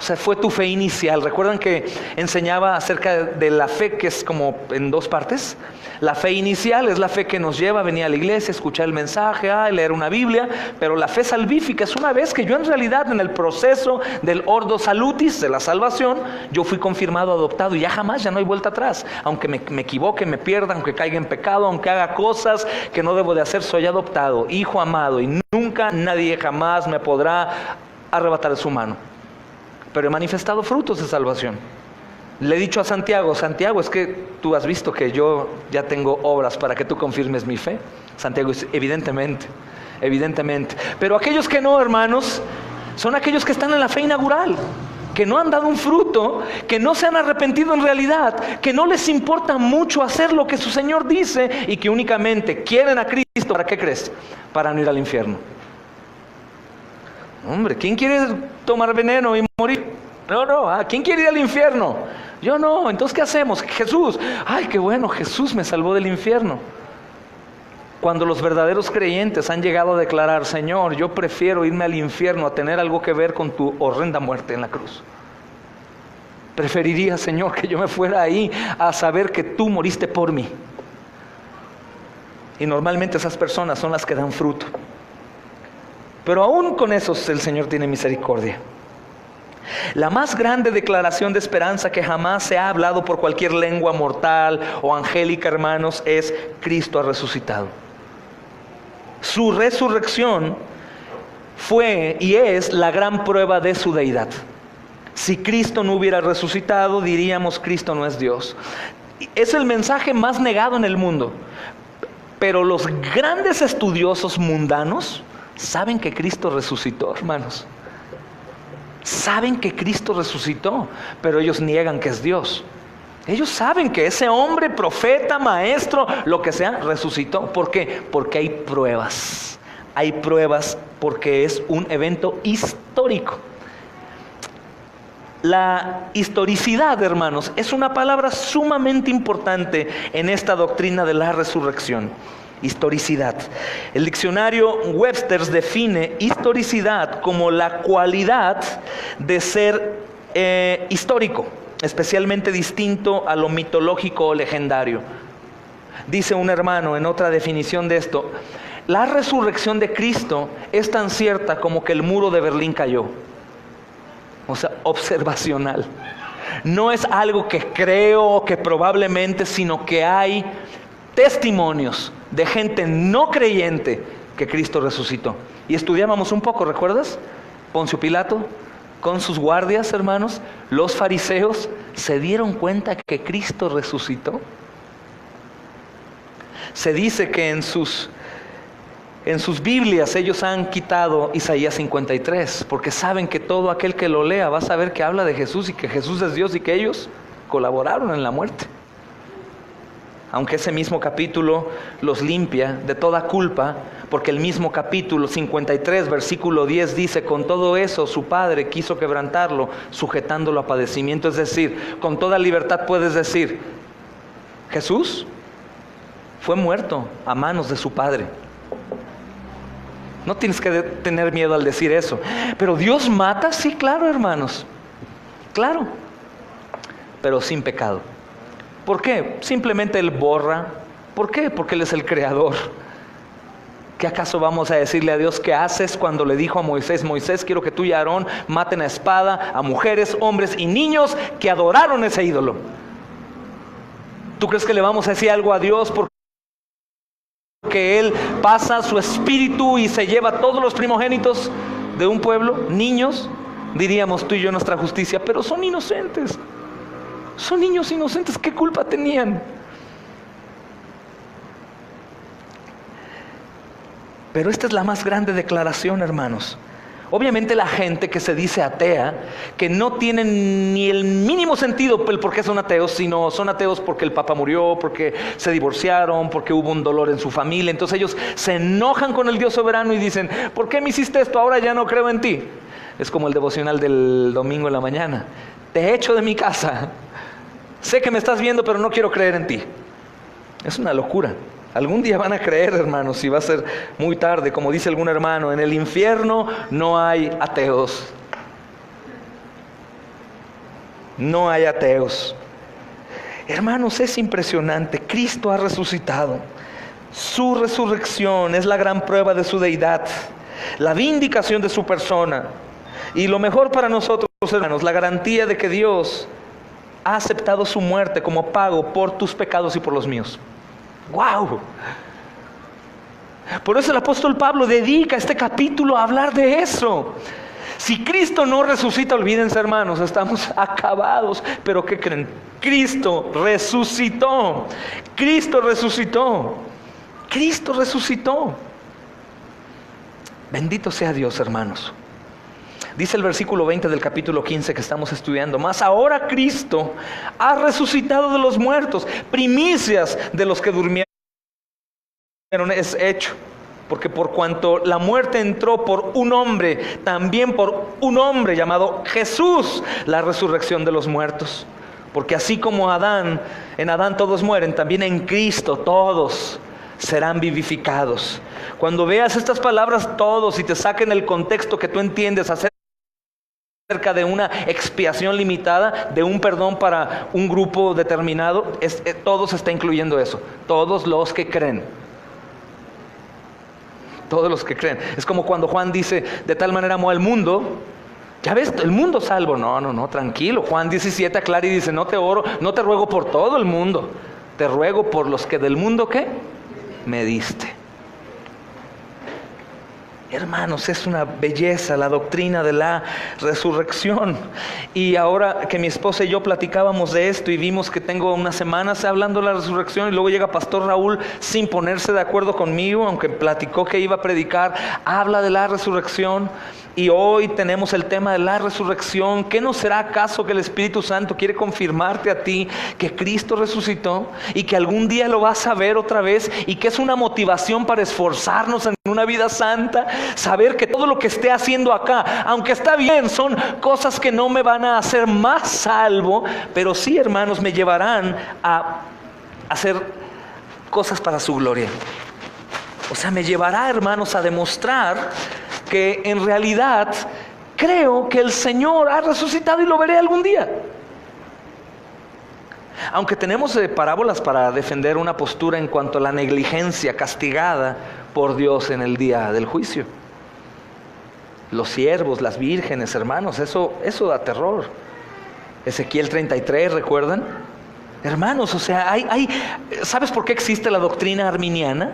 O sea, fue tu fe inicial. ¿Recuerdan que enseñaba acerca de la fe, que es como en dos partes? La fe inicial es la fe que nos lleva a venir a la iglesia, escuchar el mensaje, leer una Biblia. Pero la fe salvífica es una vez que yo en realidad en el proceso del ordo salutis, de la salvación, yo fui confirmado, adoptado y ya no hay vuelta atrás. Aunque me equivoque, me pierda, aunque caiga en pecado, aunque haga cosas que no debo de hacer, soy adoptado, hijo amado, y nunca nadie jamás me podrá arrebatar de su mano. Pero he manifestado frutos de salvación. Le he dicho a Santiago, es que tú has visto que yo ya tengo obras para que tú confirmes mi fe. Santiago dice, evidentemente. Pero aquellos que no, hermanos, son aquellos que están en la fe inaugural, que no han dado un fruto, que no se han arrepentido en realidad, que no les importa mucho hacer lo que su Señor dice y que únicamente quieren a Cristo. ¿Para qué crees? Para no ir al infierno. Hombre, ¿quién quiere tomar veneno y morir? No, ¿quién quiere ir al infierno? Yo no. Entonces, ¿qué hacemos? Jesús, ay, qué bueno, Jesús me salvó del infierno. Cuando los verdaderos creyentes han llegado a declarar, Señor, yo prefiero irme al infierno a tener algo que ver con tu horrenda muerte en la cruz. Preferiría, Señor, que yo me fuera ahí a saber que tú moriste por mí. Y normalmente esas personas son las que dan fruto. Pero aún con esos el Señor tiene misericordia. La más grande declaración de esperanza que jamás se ha hablado por cualquier lengua mortal o angélica, hermanos, es Cristo ha resucitado. Su resurrección fue y es la gran prueba de su deidad. Si Cristo no hubiera resucitado, diríamos Cristo no es Dios. Es el mensaje más negado en el mundo. Pero los grandes estudiosos mundanos saben que Cristo resucitó, hermanos. Saben que Cristo resucitó, pero ellos niegan que es Dios. Ellos saben que ese hombre, profeta, maestro, lo que sea, resucitó. ¿Por qué? Porque hay pruebas. Hay pruebas porque es un evento histórico. La historicidad, hermanos, es una palabra sumamente importante en esta doctrina de la resurrección. Historicidad. El diccionario Webster define historicidad como la cualidad de ser histórico, especialmente distinto a lo mitológico o legendario. Dice un hermano en otra definición de esto, la resurrección de Cristo es tan cierta como que el muro de Berlín cayó. O sea, observacional. No es algo que creo, que probablemente, sino que hay testimonios de gente no creyente que Cristo resucitó. Y estudiábamos un poco, ¿recuerdas? Poncio Pilato con sus guardias, hermanos, los fariseos se dieron cuenta que Cristo resucitó. Se dice que en sus Biblias ellos han quitado Isaías 53, porque saben que todo aquel que lo lea va a saber que habla de Jesús y que Jesús es Dios y que ellos colaboraron en la muerte. Aunque ese mismo capítulo los limpia de toda culpa, porque el mismo capítulo 53, versículo 10 dice, con todo eso su padre quiso quebrantarlo, sujetándolo a padecimiento. Es decir, con toda libertad puedes decir, Jesús fue muerto a manos de su padre. No tienes que tener miedo al decir eso. Pero Dios mata, sí, claro, hermanos. Claro. Pero sin pecado. ¿Por qué? Simplemente Él borra. ¿Por qué? Porque Él es el creador. ¿Qué acaso vamos a decirle a Dios qué haces cuando le dijo a Moisés, Moisés, quiero que tú y Aarón maten a espada a mujeres, hombres y niños que adoraron ese ídolo? ¿Tú crees que le vamos a decir algo a Dios porque Él pasa su espíritu y se lleva todos los primogénitos de un pueblo, niños? Diríamos tú y yo nuestra justicia, pero son inocentes. Son niños inocentes, ¿qué culpa tenían? Pero esta es la más grande declaración, hermanos. Obviamente la gente que se dice atea, que no tienen ni el mínimo sentido el por qué son ateos, sino son ateos porque el papá murió, porque se divorciaron, porque hubo un dolor en su familia. Entonces ellos se enojan con el Dios soberano y dicen, ¿por qué me hiciste esto? Ahora ya no creo en ti. Es como el devocional del domingo en la mañana. Te echo de mi casa. Sé que me estás viendo, pero no quiero creer en ti. Es una locura. Algún día van a creer, hermanos, y va a ser muy tarde. Como dice algún hermano, en el infierno no hay ateos. No hay ateos. Hermanos, es impresionante. Cristo ha resucitado. Su resurrección es la gran prueba de su deidad, la vindicación de su persona. Y lo mejor para nosotros, hermanos, la garantía de que Dios ha aceptado su muerte como pago por tus pecados y por los míos. ¡Wow! Por eso el apóstol Pablo dedica este capítulo a hablar de eso. Si Cristo no resucita, olvídense, hermanos, estamos acabados. Pero ¿qué creen? Cristo resucitó. Cristo resucitó. Cristo resucitó. Bendito sea Dios, hermanos. Dice el versículo 20 del capítulo 15 que estamos estudiando: mas ahora Cristo ha resucitado de los muertos, primicias de los que durmieron. Es hecho, porque por cuanto la muerte entró por un hombre, también por un hombre llamado Jesús, la resurrección de los muertos. Porque así como en Adán todos mueren, también en Cristo todos serán vivificados. Cuando veas estas palabras todos y te saquen el contexto que tú entiendes acerca de una expiación limitada, de un perdón para un grupo determinado, todos está incluyendo eso, todos los que creen. Todos los que creen. Es como cuando Juan dice, de tal manera amó al mundo. Ya ves, el mundo salvo. No, tranquilo. Juan 17 aclara y dice, no te ruego por todo el mundo, te ruego por los que del mundo, ¿qué? Me diste. Hermanos, es una belleza la doctrina de la resurrección. Y ahora que mi esposa y yo platicábamos de esto y vimos que tengo unas semanas hablando de la resurrección, y luego llega Pastor Raúl sin ponerse de acuerdo conmigo, aunque platicó que iba a predicar, habla de la resurrección. Y hoy tenemos el tema de la resurrección. ¿Qué no será acaso que el Espíritu Santo quiere confirmarte a ti que Cristo resucitó y que algún día lo vas a ver otra vez, y que es una motivación para esforzarnos en una vida santa? Saber que todo lo que esté haciendo acá, aunque está bien, son cosas que no me van a hacer más salvo, pero sí, hermanos, me llevarán a hacer cosas para su gloria. O sea, me llevará, hermanos, a demostrar que en realidad creo que el Señor ha resucitado y lo veré algún día. Aunque tenemos parábolas para defender una postura en cuanto a la negligencia castigada por Dios en el día del juicio. Los siervos, las vírgenes, hermanos, eso da terror. Ezequiel 33, ¿recuerdan? Hermanos, o sea, ¿sabes por qué existe la doctrina arminiana?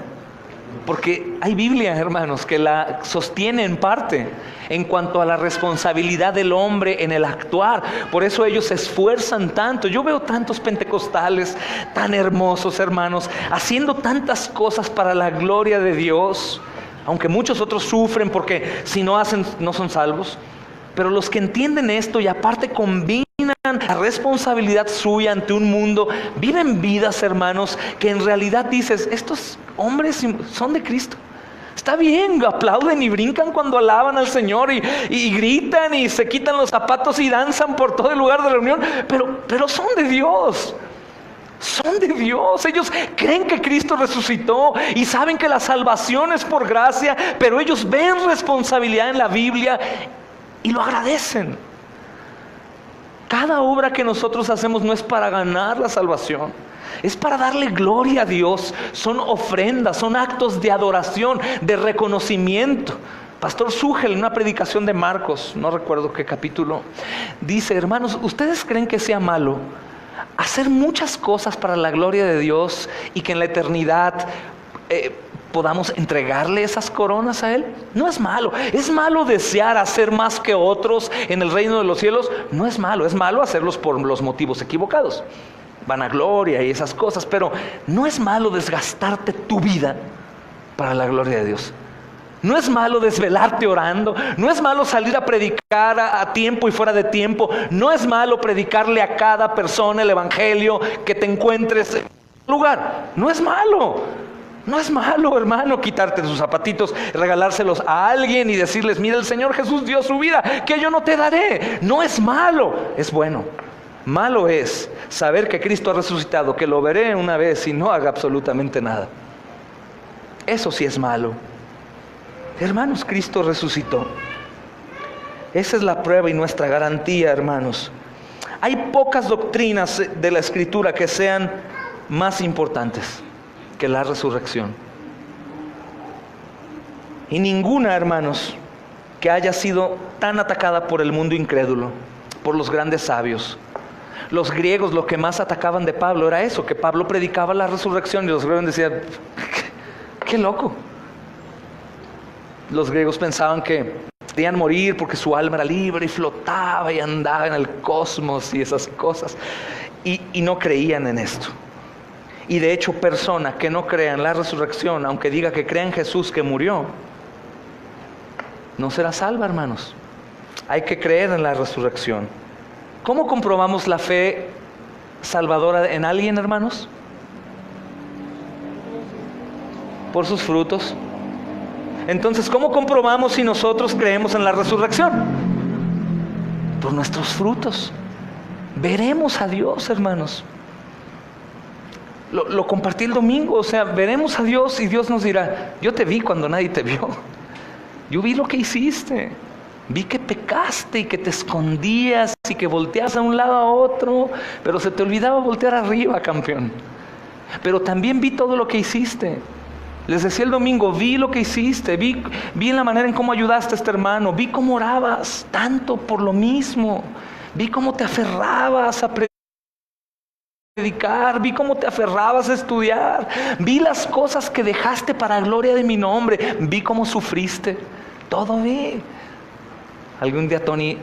Porque hay Biblia, hermanos, que la sostiene en parte en cuanto a la responsabilidad del hombre en el actuar. Por eso ellos se esfuerzan tanto. Yo veo tantos pentecostales tan hermosos, hermanos, haciendo tantas cosas para la gloria de Dios, aunque muchos otros sufren porque si no hacen no son salvos. Pero los que entienden esto y aparte combinan la responsabilidad suya ante un mundo, viven vidas, hermanos, que en realidad dices, estos hombres son de Cristo. Está bien, aplauden y brincan cuando alaban al Señor y gritan y se quitan los zapatos y danzan por todo el lugar de reunión, pero son de Dios. Son de Dios. Ellos creen que Cristo resucitó y saben que la salvación es por gracia, pero ellos ven responsabilidad en la Biblia y lo agradecen. Cada obra que nosotros hacemos no es para ganar la salvación, es para darle gloria a Dios. Son ofrendas, son actos de adoración, de reconocimiento. Pastor Sugel, en una predicación de Marcos, no recuerdo qué capítulo, dice, hermanos, ¿ustedes creen que sea malo hacer muchas cosas para la gloria de Dios y que en la eternidad podamos entregarle esas coronas a Él. No es malo. ¿Es malo desear hacer más que otros en el reino de los cielos? No es malo. Es malo hacerlos por los motivos equivocados, vanagloria y esas cosas. Pero no es malo desgastarte tu vida para la gloria de Dios. No es malo desvelarte orando. No es malo salir a predicar a tiempo y fuera de tiempo. No es malo predicarle a cada persona el evangelio que te encuentres en un lugar. No es malo. No es malo, hermano, quitarte tus zapatitos, regalárselos a alguien y decirles: mira, el Señor Jesús dio su vida, que yo no te daré. No es malo, es bueno. Malo es saber que Cristo ha resucitado, que lo veré una vez y no haga absolutamente nada. Eso sí es malo. Hermanos, Cristo resucitó. Esa es la prueba y nuestra garantía, hermanos. Hay pocas doctrinas de la Escritura que sean más importantes que la resurrección. Y ninguna, hermanos, que haya sido tan atacada por el mundo incrédulo, por los grandes sabios. Los griegos lo que más atacaban de Pablo era eso, que Pablo predicaba la resurrección, y los griegos decían: ¡qué loco! Los griegos pensaban que podían morir porque su alma era libre y flotaba y andaba en el cosmos y esas cosas, y no creían en esto. Y de hecho, persona que no crea en la resurrección, aunque diga que cree en Jesús que murió, no será salva, hermanos. Hay que creer en la resurrección. ¿Cómo comprobamos la fe salvadora en alguien, hermanos? Por sus frutos. Entonces, ¿cómo comprobamos si nosotros creemos en la resurrección? Por nuestros frutos. Veremos a Dios, hermanos. Lo compartí el domingo, o sea, veremos a Dios y Dios nos dirá: yo te vi cuando nadie te vio. Yo vi lo que hiciste. Vi que pecaste y que te escondías y que volteas a un lado a otro, pero se te olvidaba voltear arriba, campeón. Pero también vi todo lo que hiciste. Les decía el domingo: vi lo que hiciste, vi en la manera en cómo ayudaste a este hermano, vi cómo orabas tanto por lo mismo, vi cómo te aferrabas a predicar, vi cómo te aferrabas a estudiar, vi las cosas que dejaste para la gloria de mi nombre, vi cómo sufriste, todo vi. Algún día Tony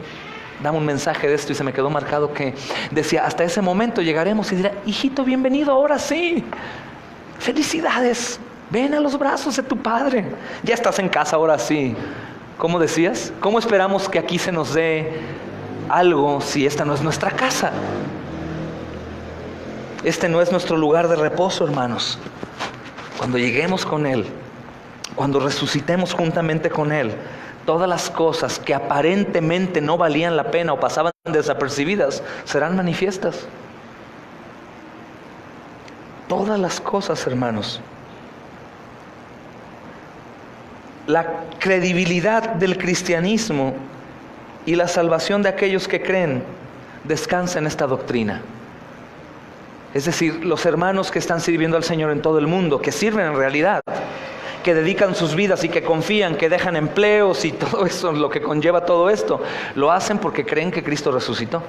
daba un mensaje de esto y se me quedó marcado, que decía: hasta ese momento llegaremos y dirá: hijito, bienvenido, ahora sí, felicidades, ven a los brazos de tu padre, ya estás en casa, ahora sí. ¿Cómo decías? ¿Cómo esperamos que aquí se nos dé algo si esta no es nuestra casa? Este no es nuestro lugar de reposo, hermanos. Cuando lleguemos con Él, cuando resucitemos juntamente con Él, todas las cosas que aparentemente no valían la pena o pasaban desapercibidas serán manifiestas. Todas las cosas, hermanos. La credibilidad del cristianismo y la salvación de aquellos que creen descansa en esta doctrina. Es decir, los hermanos que están sirviendo al Señor en todo el mundo, que sirven en realidad, que dedican sus vidas y que confían, que dejan empleos y todo eso, lo que conlleva todo esto, lo hacen porque creen que Cristo resucitó.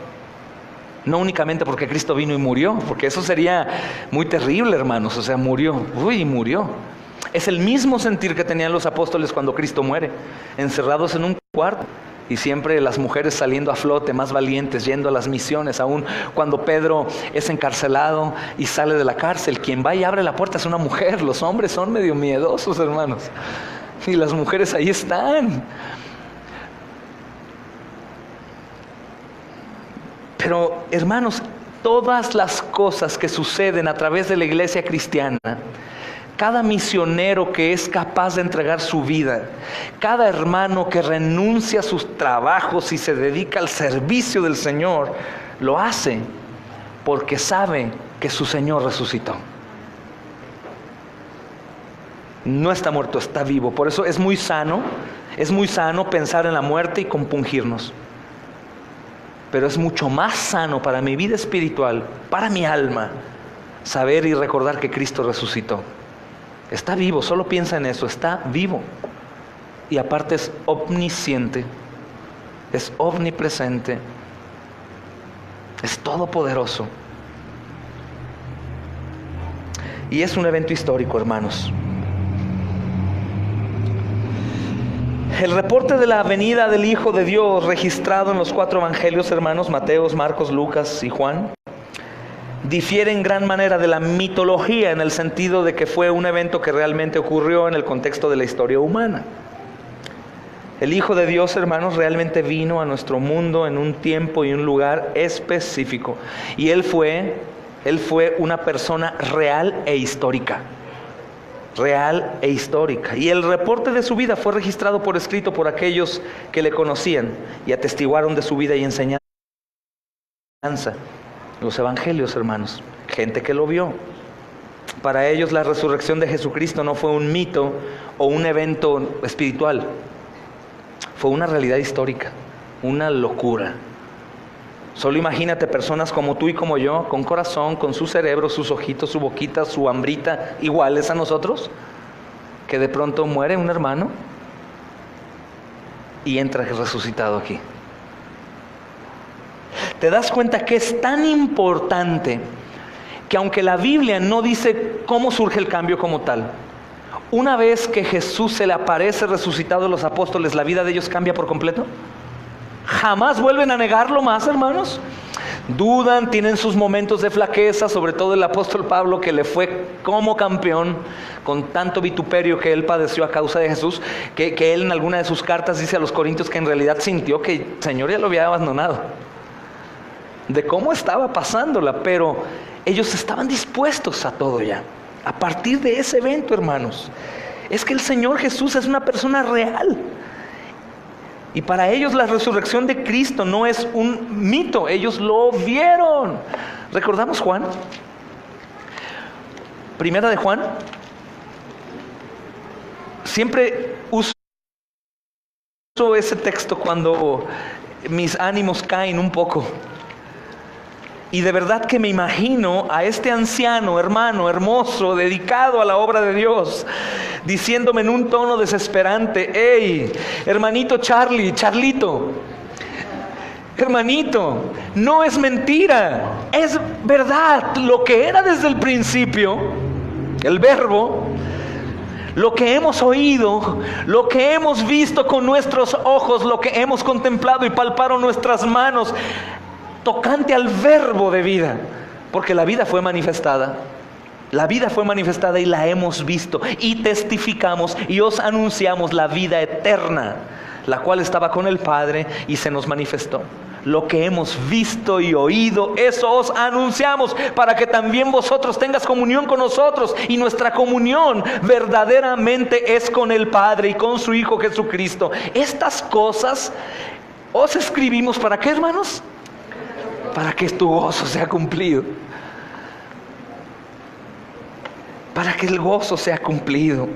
No únicamente porque Cristo vino y murió, porque eso sería muy terrible, hermanos. O sea, murió, murió. Es el mismo sentir que tenían los apóstoles cuando Cristo muere, encerrados en un cuarto. Y siempre las mujeres saliendo a flote, más valientes, yendo a las misiones. Aún cuando Pedro es encarcelado y sale de la cárcel, quien va y abre la puerta es una mujer. Los hombres son medio miedosos, hermanos, y las mujeres ahí están. Pero, hermanos, todas las cosas que suceden a través de la iglesia cristiana, cada misionero que es capaz de entregar su vida, cada hermano que renuncia a sus trabajos y se dedica al servicio del Señor, lo hace porque sabe que su Señor resucitó. No está muerto, está vivo. Por eso es muy sano pensar en la muerte y compungirnos. Pero es mucho más sano para mi vida espiritual, para mi alma, saber y recordar que Cristo resucitó. Está vivo, solo piensa en eso, está vivo. Y aparte es omnisciente, es omnipresente, es todopoderoso. Y es un evento histórico, hermanos. El reporte de la venida del Hijo de Dios registrado en los 4 evangelios, hermanos, Mateo, Marcos, Lucas y Juan, difiere en gran manera de la mitología, en el sentido de que fue un evento que realmente ocurrió en el contexto de la historia humana. El Hijo de Dios, hermanos, realmente vino a nuestro mundo en un tiempo y un lugar específico. Y Él fue una persona real e histórica. Real e histórica. Y el reporte de su vida fue registrado por escrito por aquellos que le conocían y atestiguaron de su vida y enseñanza. Los evangelios, hermanos, gente que lo vio. Para ellos la resurrección de Jesucristo no fue un mito o un evento espiritual. Fue una realidad histórica, una locura. Solo imagínate personas como tú y como yo, con corazón, con su cerebro, sus ojitos, su boquita, su hambrita, iguales a nosotros, que de pronto muere un hermano y entra resucitado aquí. ¿Te das cuenta que es tan importante que aunque la Biblia no dice cómo surge el cambio como tal, una vez que Jesús se le aparece resucitado a los apóstoles, la vida de ellos cambia por completo? Jamás vuelven a negarlo más, hermanos. Dudan, tienen sus momentos de flaqueza, sobre todo el apóstol Pablo, que le fue como campeón con tanto vituperio que él padeció a causa de Jesús, que él en alguna de sus cartas dice a los corintios que en realidad sintió que el Señor ya lo había abandonado, de cómo estaba pasándola, pero ellos estaban dispuestos a todo ya. A partir de ese evento, hermanos, es que el Señor Jesús es una persona real. Y para ellos la resurrección de Cristo no es un mito, ellos lo vieron. ¿Recordamos Juan? Primera de Juan. Siempre uso ese texto cuando mis ánimos caen un poco. Y de verdad que me imagino a este anciano, hermano, hermoso, dedicado a la obra de Dios, diciéndome en un tono desesperante: hey, hermanito Charlito, hermanito, no es mentira, es verdad, lo que era desde el principio, el verbo, lo que hemos oído, lo que hemos visto con nuestros ojos, lo que hemos contemplado y palparon nuestras manos, tocante al verbo de vida, porque la vida fue manifestada. La vida fue manifestada y la hemos visto y testificamos y os anunciamos la vida eterna, la cual estaba con el Padre y se nos manifestó. Lo que hemos visto y oído, eso os anunciamos, para que también vosotros tengas comunión con nosotros. Y nuestra comunión verdaderamente es con el Padre y con su Hijo Jesucristo. Estas cosas os escribimos, ¿para qué, hermanos? Para que tu gozo sea cumplido. Para que el gozo sea cumplido.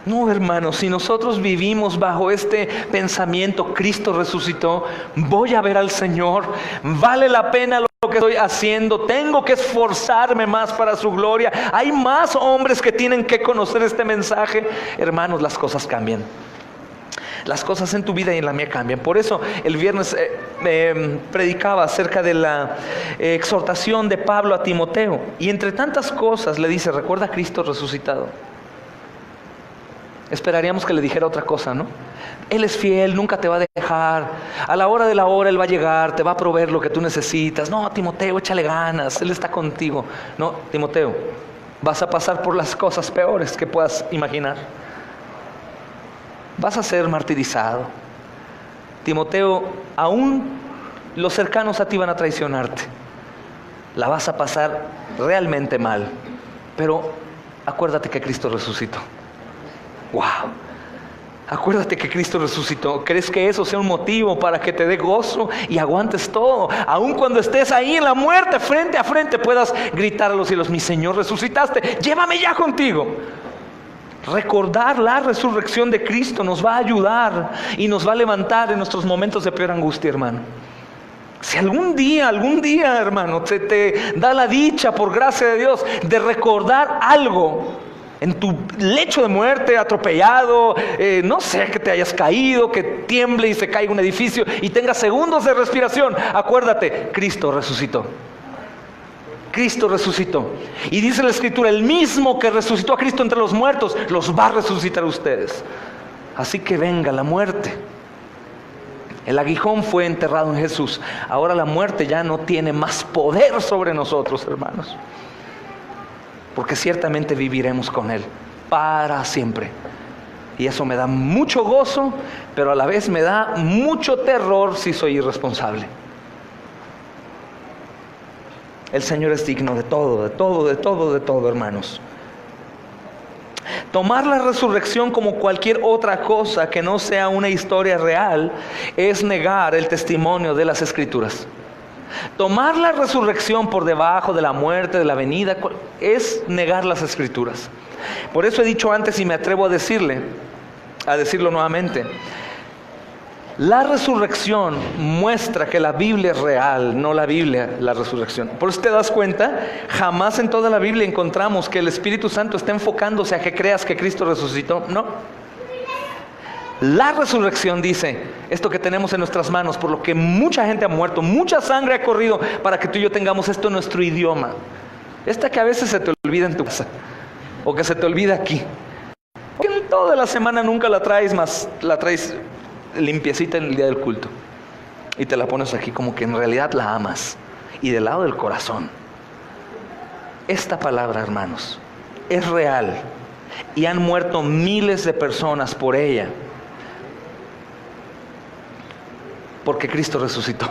No, hermanos, si nosotros vivimos bajo este pensamiento, Cristo resucitó, voy a ver al Señor, vale la pena lo que estoy haciendo, tengo que esforzarme más para su gloria, hay más hombres que tienen que conocer este mensaje. Hermanos, las cosas cambian. Las cosas en tu vida y en la mía cambian. Por eso el viernes predicaba acerca de la exhortación de Pablo a Timoteo. Y entre tantas cosas le dice: recuerda a Cristo resucitado. Esperaríamos que le dijera otra cosa, ¿no? Él es fiel, nunca te va a dejar. A la hora de la hora Él va a llegar, te va a proveer lo que tú necesitas. No, Timoteo, échale ganas, Él está contigo. No, Timoteo, vas a pasar por las cosas peores que puedas imaginar. Vas a ser martirizado. Timoteo, aún los cercanos a ti van a traicionarte. La vas a pasar realmente mal. Pero acuérdate que Cristo resucitó. ¡Wow! Acuérdate que Cristo resucitó. ¿Crees que eso sea un motivo para que te dé gozo y aguantes todo? Aun cuando estés ahí en la muerte, frente a frente, puedas gritar a los cielos: mi Señor, resucitaste, llévame ya contigo. Recordar la resurrección de Cristo nos va a ayudar y nos va a levantar en nuestros momentos de peor angustia, hermano. Si algún día, hermano, se te da la dicha, por gracia de Dios, de recordar algo en tu lecho de muerte, atropellado, no sé, que te hayas caído, que tiemble y se caiga un edificio y tengas segundos de respiración, acuérdate, Cristo resucitó. Cristo resucitó. Y dice la Escritura, el mismo que resucitó a Cristo entre los muertos, los va a resucitar a ustedes. Así que venga la muerte. El aguijón fue enterrado en Jesús. Ahora la muerte ya no tiene más poder sobre nosotros, hermanos. Porque ciertamente viviremos con Él para siempre. Y eso me da mucho gozo, pero a la vez me da mucho terror si soy irresponsable. El Señor es digno de todo, de todo, de todo, de todo, hermanos. Tomar la resurrección como cualquier otra cosa que no sea una historia real es negar el testimonio de las Escrituras. Tomar la resurrección por debajo de la muerte, de la venida, es negar las Escrituras. Por eso he dicho antes y me atrevo a decirlo nuevamente. La resurrección muestra que la Biblia es real, no la Biblia la resurrección. Por eso te das cuenta, jamás en toda la Biblia encontramos que el Espíritu Santo esté enfocándose a que creas que Cristo resucitó. No. La resurrección dice, esto que tenemos en nuestras manos, por lo que mucha gente ha muerto, mucha sangre ha corrido para que tú y yo tengamos esto en nuestro idioma. Esta que a veces se te olvida en tu casa, o que se te olvida aquí. Que en toda la semana nunca la traes, más la traes limpiecita en el día del culto. Y te la pones aquí como que en realidad la amas. Y del lado del corazón. Esta palabra, hermanos, es real. Y han muerto miles de personas por ella. Porque Cristo resucitó.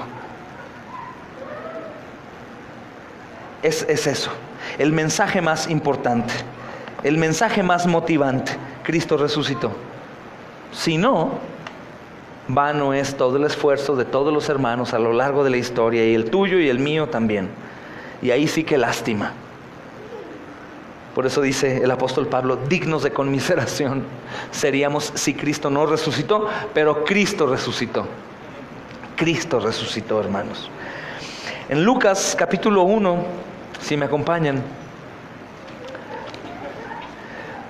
Es eso. El mensaje más importante. El mensaje más motivante. Cristo resucitó. Si no, vano es todo el esfuerzo de todos los hermanos a lo largo de la historia, y el tuyo y el mío también. Y ahí sí que lástima. Por eso dice el apóstol Pablo, dignos de conmiseración seríamos si Cristo no resucitó, pero Cristo resucitó. Cristo resucitó, hermanos. En Lucas capítulo 1, si me acompañan.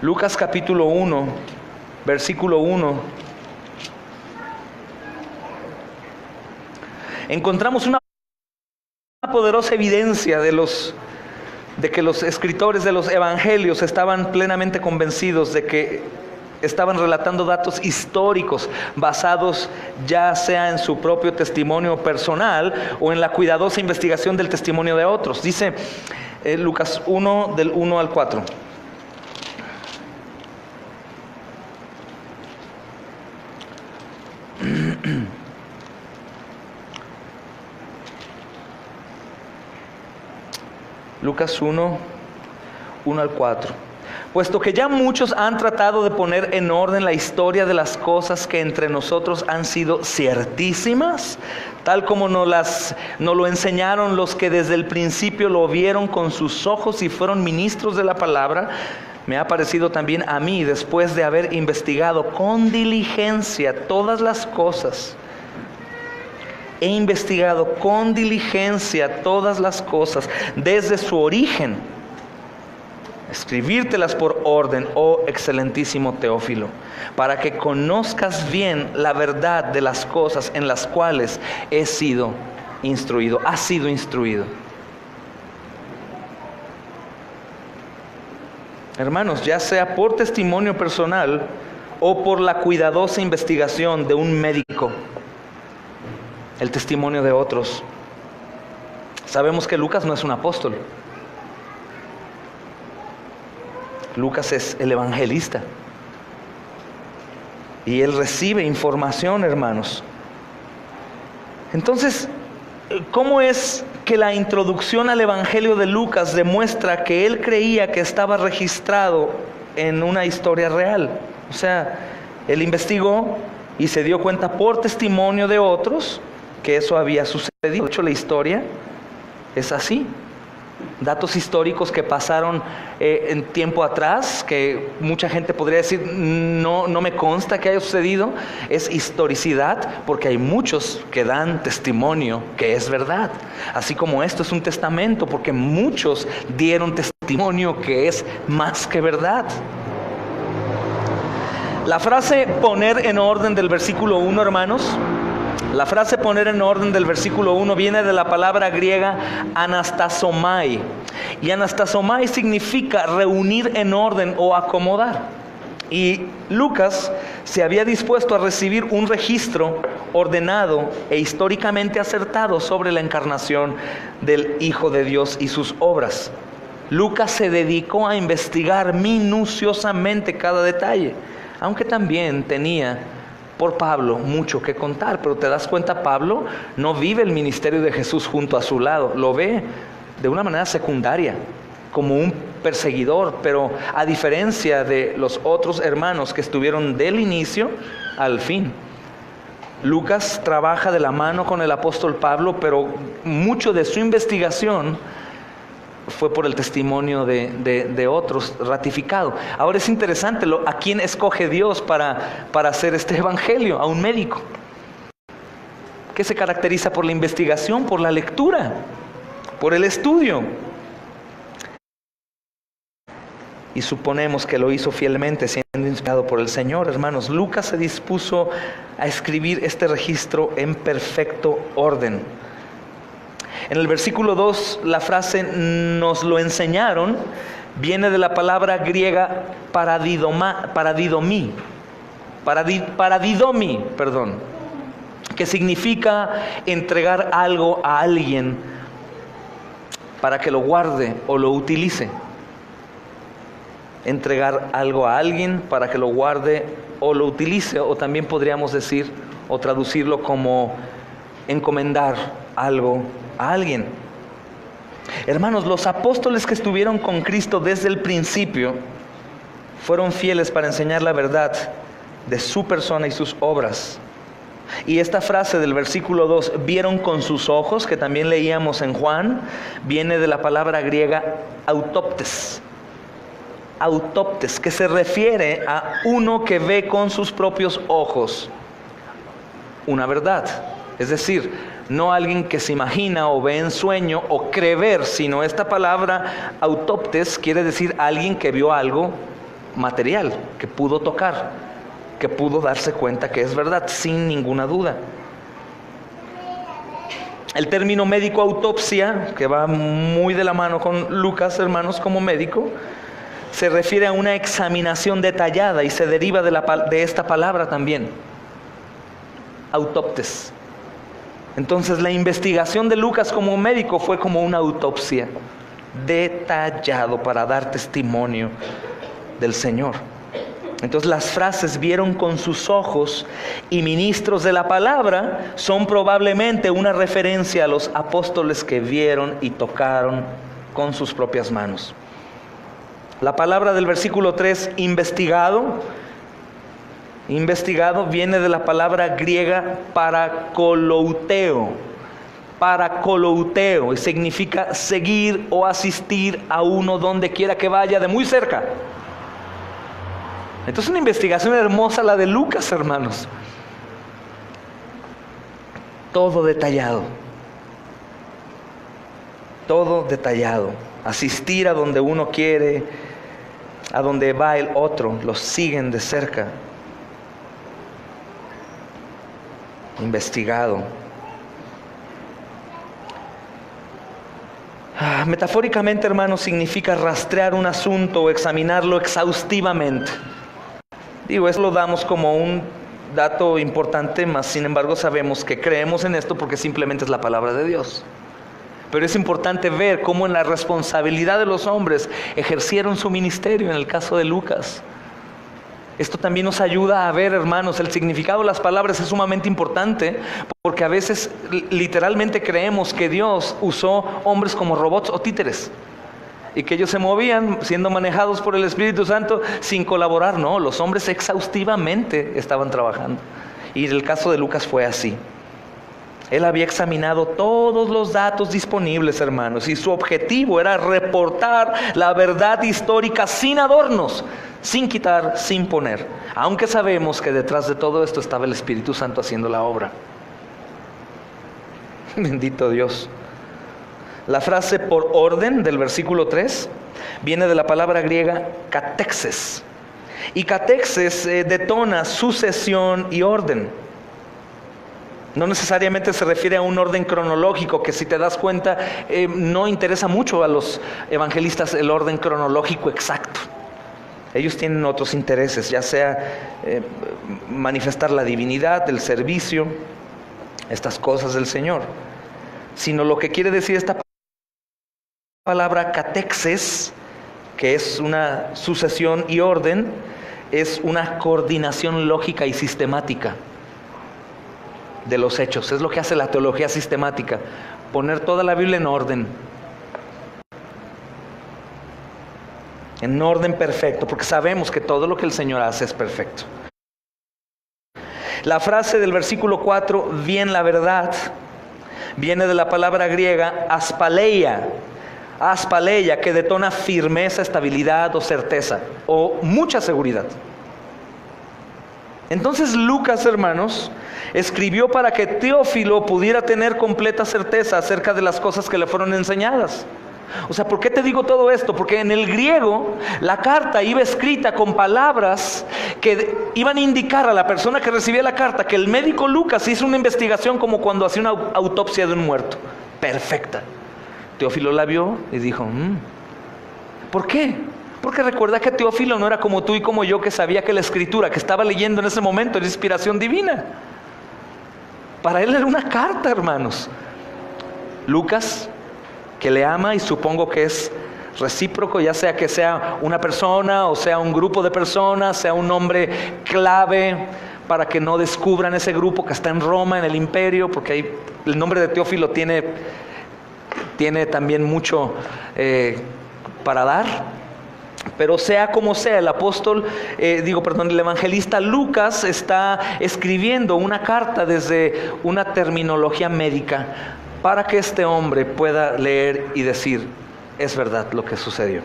Lucas capítulo 1, versículo 1. Encontramos una poderosa evidencia de que los escritores de los evangelios estaban plenamente convencidos de que estaban relatando datos históricos basados ya sea en su propio testimonio personal o en la cuidadosa investigación del testimonio de otros. Dice Lucas 1 del 1 al 4. Lucas 1, 1 al 4. Puesto que ya muchos han tratado de poner en orden la historia de las cosas que entre nosotros han sido ciertísimas, tal como nos lo enseñaron los que desde el principio lo vieron con sus ojos y fueron ministros de la palabra, me ha parecido también a mí, después de haber investigado con diligencia todas las cosas, he investigado con diligencia todas las cosas desde su origen, escribírtelas por orden, oh excelentísimo Teófilo, para que conozcas bien la verdad de las cosas en las cuales has sido instruido. Hermanos, ya sea por testimonio personal o por la cuidadosa investigación de un médico, el testimonio de otros. Sabemos que Lucas no es un apóstol. Lucas es el evangelista. Y él recibe información, hermanos. Entonces, ¿cómo es que la introducción al evangelio de Lucas demuestra que él creía que estaba registrado en una historia real? O sea, él investigó y se dio cuenta por testimonio de otros que eso había sucedido. De hecho, la historia es así. Datos históricos que pasaron en tiempo atrás, que mucha gente podría decir, no me consta que haya sucedido. Es historicidad, porque hay muchos que dan testimonio que es verdad. Así como esto es un testamento, porque muchos dieron testimonio que es más que verdad. La frase poner en orden del versículo 1, hermanos, La frase poner en orden del versículo 1 viene de la palabra griega anastasomai. Y anastasomai significa reunir en orden o acomodar. Y Lucas se había dispuesto a recibir un registro ordenado e históricamente acertado sobre la encarnación del Hijo de Dios y sus obras. Lucas se dedicó a investigar minuciosamente cada detalle, aunque también tenía por Pablo mucho que contar. Pero te das cuenta, Pablo no vive el ministerio de Jesús junto a su lado, lo ve de una manera secundaria, como un perseguidor, pero a diferencia de los otros hermanos que estuvieron del inicio al fin. Lucas trabaja de la mano con el apóstol Pablo, pero mucho de su investigación fue por el testimonio de otros ratificado. Ahora es interesante, ¿a quién escoge Dios para hacer este evangelio? A un médico, que se caracteriza por la investigación, por la lectura, por el estudio. Y suponemos que lo hizo fielmente, siendo inspirado por el Señor. Hermanos, Lucas se dispuso a escribir este registro en perfecto orden. En el versículo 2, la frase "nos lo enseñaron" viene de la palabra griega paradidomi, que significa entregar algo a alguien para que lo guarde o lo utilice. Entregar algo a alguien para que lo guarde o lo utilice, o también podríamos decir o traducirlo como encomendar algo a alguien. Hermanos, los apóstoles que estuvieron con Cristo desde el principio fueron fieles para enseñar la verdad de su persona y sus obras. Y esta frase del versículo 2, vieron con sus ojos, que también leíamos en Juan, viene de la palabra griega autoptes, que se refiere a uno que ve con sus propios ojos una verdad. Es decir, no alguien que se imagina o ve en sueño o cree ver, sino esta palabra autoptes quiere decir alguien que vio algo material, que pudo tocar, que pudo darse cuenta que es verdad, sin ninguna duda. El término médico autopsia, que va muy de la mano con Lucas, hermanos, como médico, se refiere a una examinación detallada y se deriva de esta palabra también, autoptes. Entonces la investigación de Lucas como médico fue como una autopsia, detallado para dar testimonio del Señor. Entonces las frases "vieron con sus ojos" y "ministros de la palabra" son probablemente una referencia a los apóstoles que vieron y tocaron con sus propias manos. La palabra del versículo 3, investigado, viene de la palabra griega parakolouteo, y significa seguir o asistir a uno donde quiera que vaya, de muy cerca. Entonces una investigación hermosa la de Lucas, hermanos. Todo detallado. Asistir a donde uno quiere, a donde va el otro, los siguen de cerca. Investigado. Metafóricamente, hermanos, significa rastrear un asunto o examinarlo exhaustivamente. Eso lo damos como un dato importante, mas sin embargo sabemos que creemos en esto porque simplemente es la palabra de Dios. Pero es importante ver cómo en la responsabilidad de los hombres ejercieron su ministerio en el caso de Lucas. Esto también nos ayuda a ver, hermanos, el significado de las palabras es sumamente importante, porque a veces literalmente creemos que Dios usó hombres como robots o títeres, y que ellos se movían siendo manejados por el Espíritu Santo sin colaborar. No, los hombres exhaustivamente estaban trabajando, y el caso de Lucas fue así. Él había examinado todos los datos disponibles, hermanos, y su objetivo era reportar la verdad histórica sin adornos, sin quitar, sin poner, aunque sabemos que detrás de todo esto estaba el Espíritu Santo haciendo la obra. Bendito Dios. La frase "por orden" del versículo 3 viene de la palabra griega katexes, y katexes detona sucesión y orden. No necesariamente se refiere a un orden cronológico, que si te das cuenta, no interesa mucho a los evangelistas el orden cronológico exacto. Ellos tienen otros intereses, ya sea manifestar la divinidad, el servicio, estas cosas del Señor. Sino lo que quiere decir esta palabra catexes, que es una sucesión y orden, es una coordinación lógica y sistemática de los hechos. Es lo que hace la teología sistemática, poner toda la Biblia en orden perfecto, porque sabemos que todo lo que el Señor hace es perfecto. La frase del versículo 4, bien la verdad, viene de la palabra griega aspaleia, que detona firmeza, estabilidad o certeza, o mucha seguridad. Entonces Lucas, hermanos, escribió para que Teófilo pudiera tener completa certeza acerca de las cosas que le fueron enseñadas. O sea, ¿por qué te digo todo esto? Porque en el griego la carta iba escrita con palabras que iban a indicar a la persona que recibía la carta que el médico Lucas hizo una investigación como cuando hacía una autopsia de un muerto. Perfecta. Teófilo la vio y dijo, ¿por qué? Porque recuerda que Teófilo no era como tú y como yo, que sabía que la escritura que estaba leyendo en ese momento era inspiración divina. Para él era una carta, hermanos. Lucas, que le ama, y supongo que es recíproco, ya sea que sea una persona o sea un grupo de personas, sea un hombre clave para que no descubran ese grupo que está en Roma, en el imperio, porque ahí el nombre de Teófilo tiene también mucho para dar. Pero sea como sea, el evangelista Lucas está escribiendo una carta desde una terminología médica para que este hombre pueda leer y decir, es verdad lo que sucedió.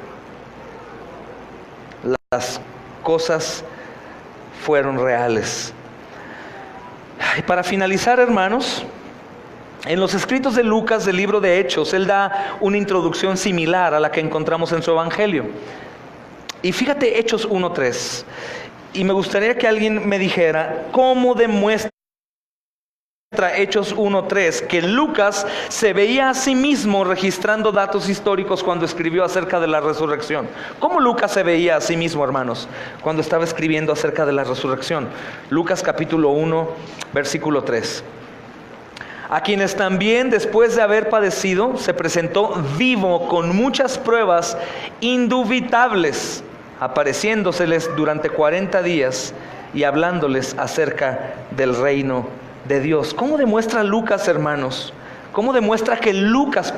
Las cosas fueron reales. Y para finalizar, hermanos, en los escritos de Lucas del libro de Hechos, él da una introducción similar a la que encontramos en su evangelio. Y fíjate Hechos 1:3. Y me gustaría que alguien me dijera cómo demuestra Hechos 1:3 que Lucas se veía a sí mismo registrando datos históricos cuando escribió acerca de la resurrección. ¿Cómo Lucas se veía a sí mismo, hermanos, cuando estaba escribiendo acerca de la resurrección? Lucas capítulo 1, versículo 3. A quienes también, después de haber padecido, se presentó vivo con muchas pruebas indubitables, apareciéndoseles durante 40 días y hablándoles acerca del reino de Dios. ¿Cómo demuestra Lucas, hermanos? ¿Cómo demuestra que Lucas,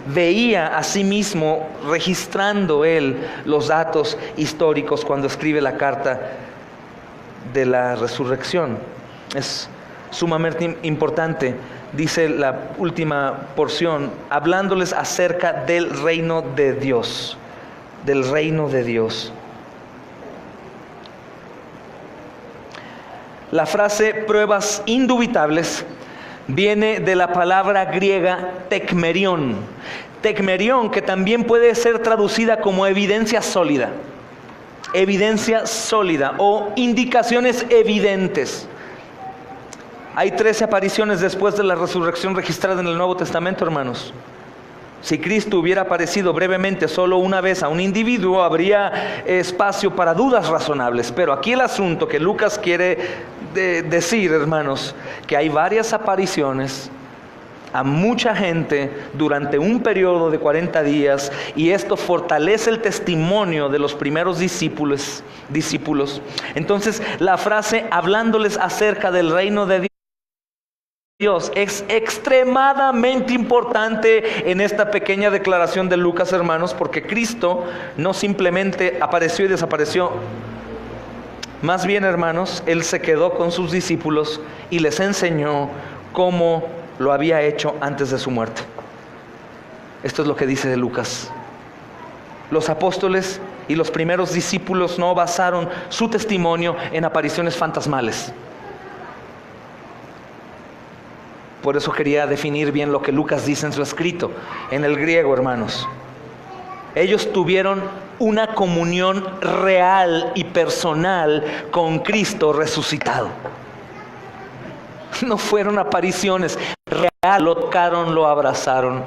veía a sí mismo registrando él los datos históricos cuando escribe la carta de la resurrección? Es sumamente importante. Dice la última porción, hablándoles acerca del reino de Dios, del reino de Dios. La frase pruebas indubitables viene de la palabra griega tekmerion. Tekmerion, que también puede ser traducida como evidencia sólida o indicaciones evidentes. Hay 13 apariciones después de la resurrección registradas en el Nuevo Testamento, hermanos. Si Cristo hubiera aparecido brevemente solo una vez a un individuo, habría espacio para dudas razonables. Pero aquí el asunto que Lucas quiere decir, hermanos, que hay varias apariciones a mucha gente durante un periodo de 40 días, y esto fortalece el testimonio de los primeros discípulos. Entonces, la frase hablándoles acerca del reino de Dios es extremadamente importante en esta pequeña declaración de Lucas, hermanos, porque Cristo no simplemente apareció y desapareció. Más bien, hermanos, Él se quedó con sus discípulos y les enseñó cómo lo había hecho antes de su muerte. Esto es lo que dice de Lucas. Los apóstoles y los primeros discípulos no basaron su testimonio en apariciones fantasmales. Por eso quería definir bien lo que Lucas dice en su escrito, en el griego, hermanos. Ellos tuvieron una comunión real y personal con Cristo resucitado. No fueron apariciones, real, lo tocaron, lo abrazaron.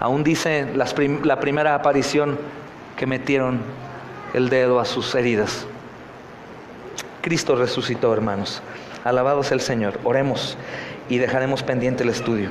Aún dice la primera aparición que metieron el dedo a sus heridas. Cristo resucitó, hermanos. Alabado sea el Señor. Oremos y dejaremos pendiente el estudio.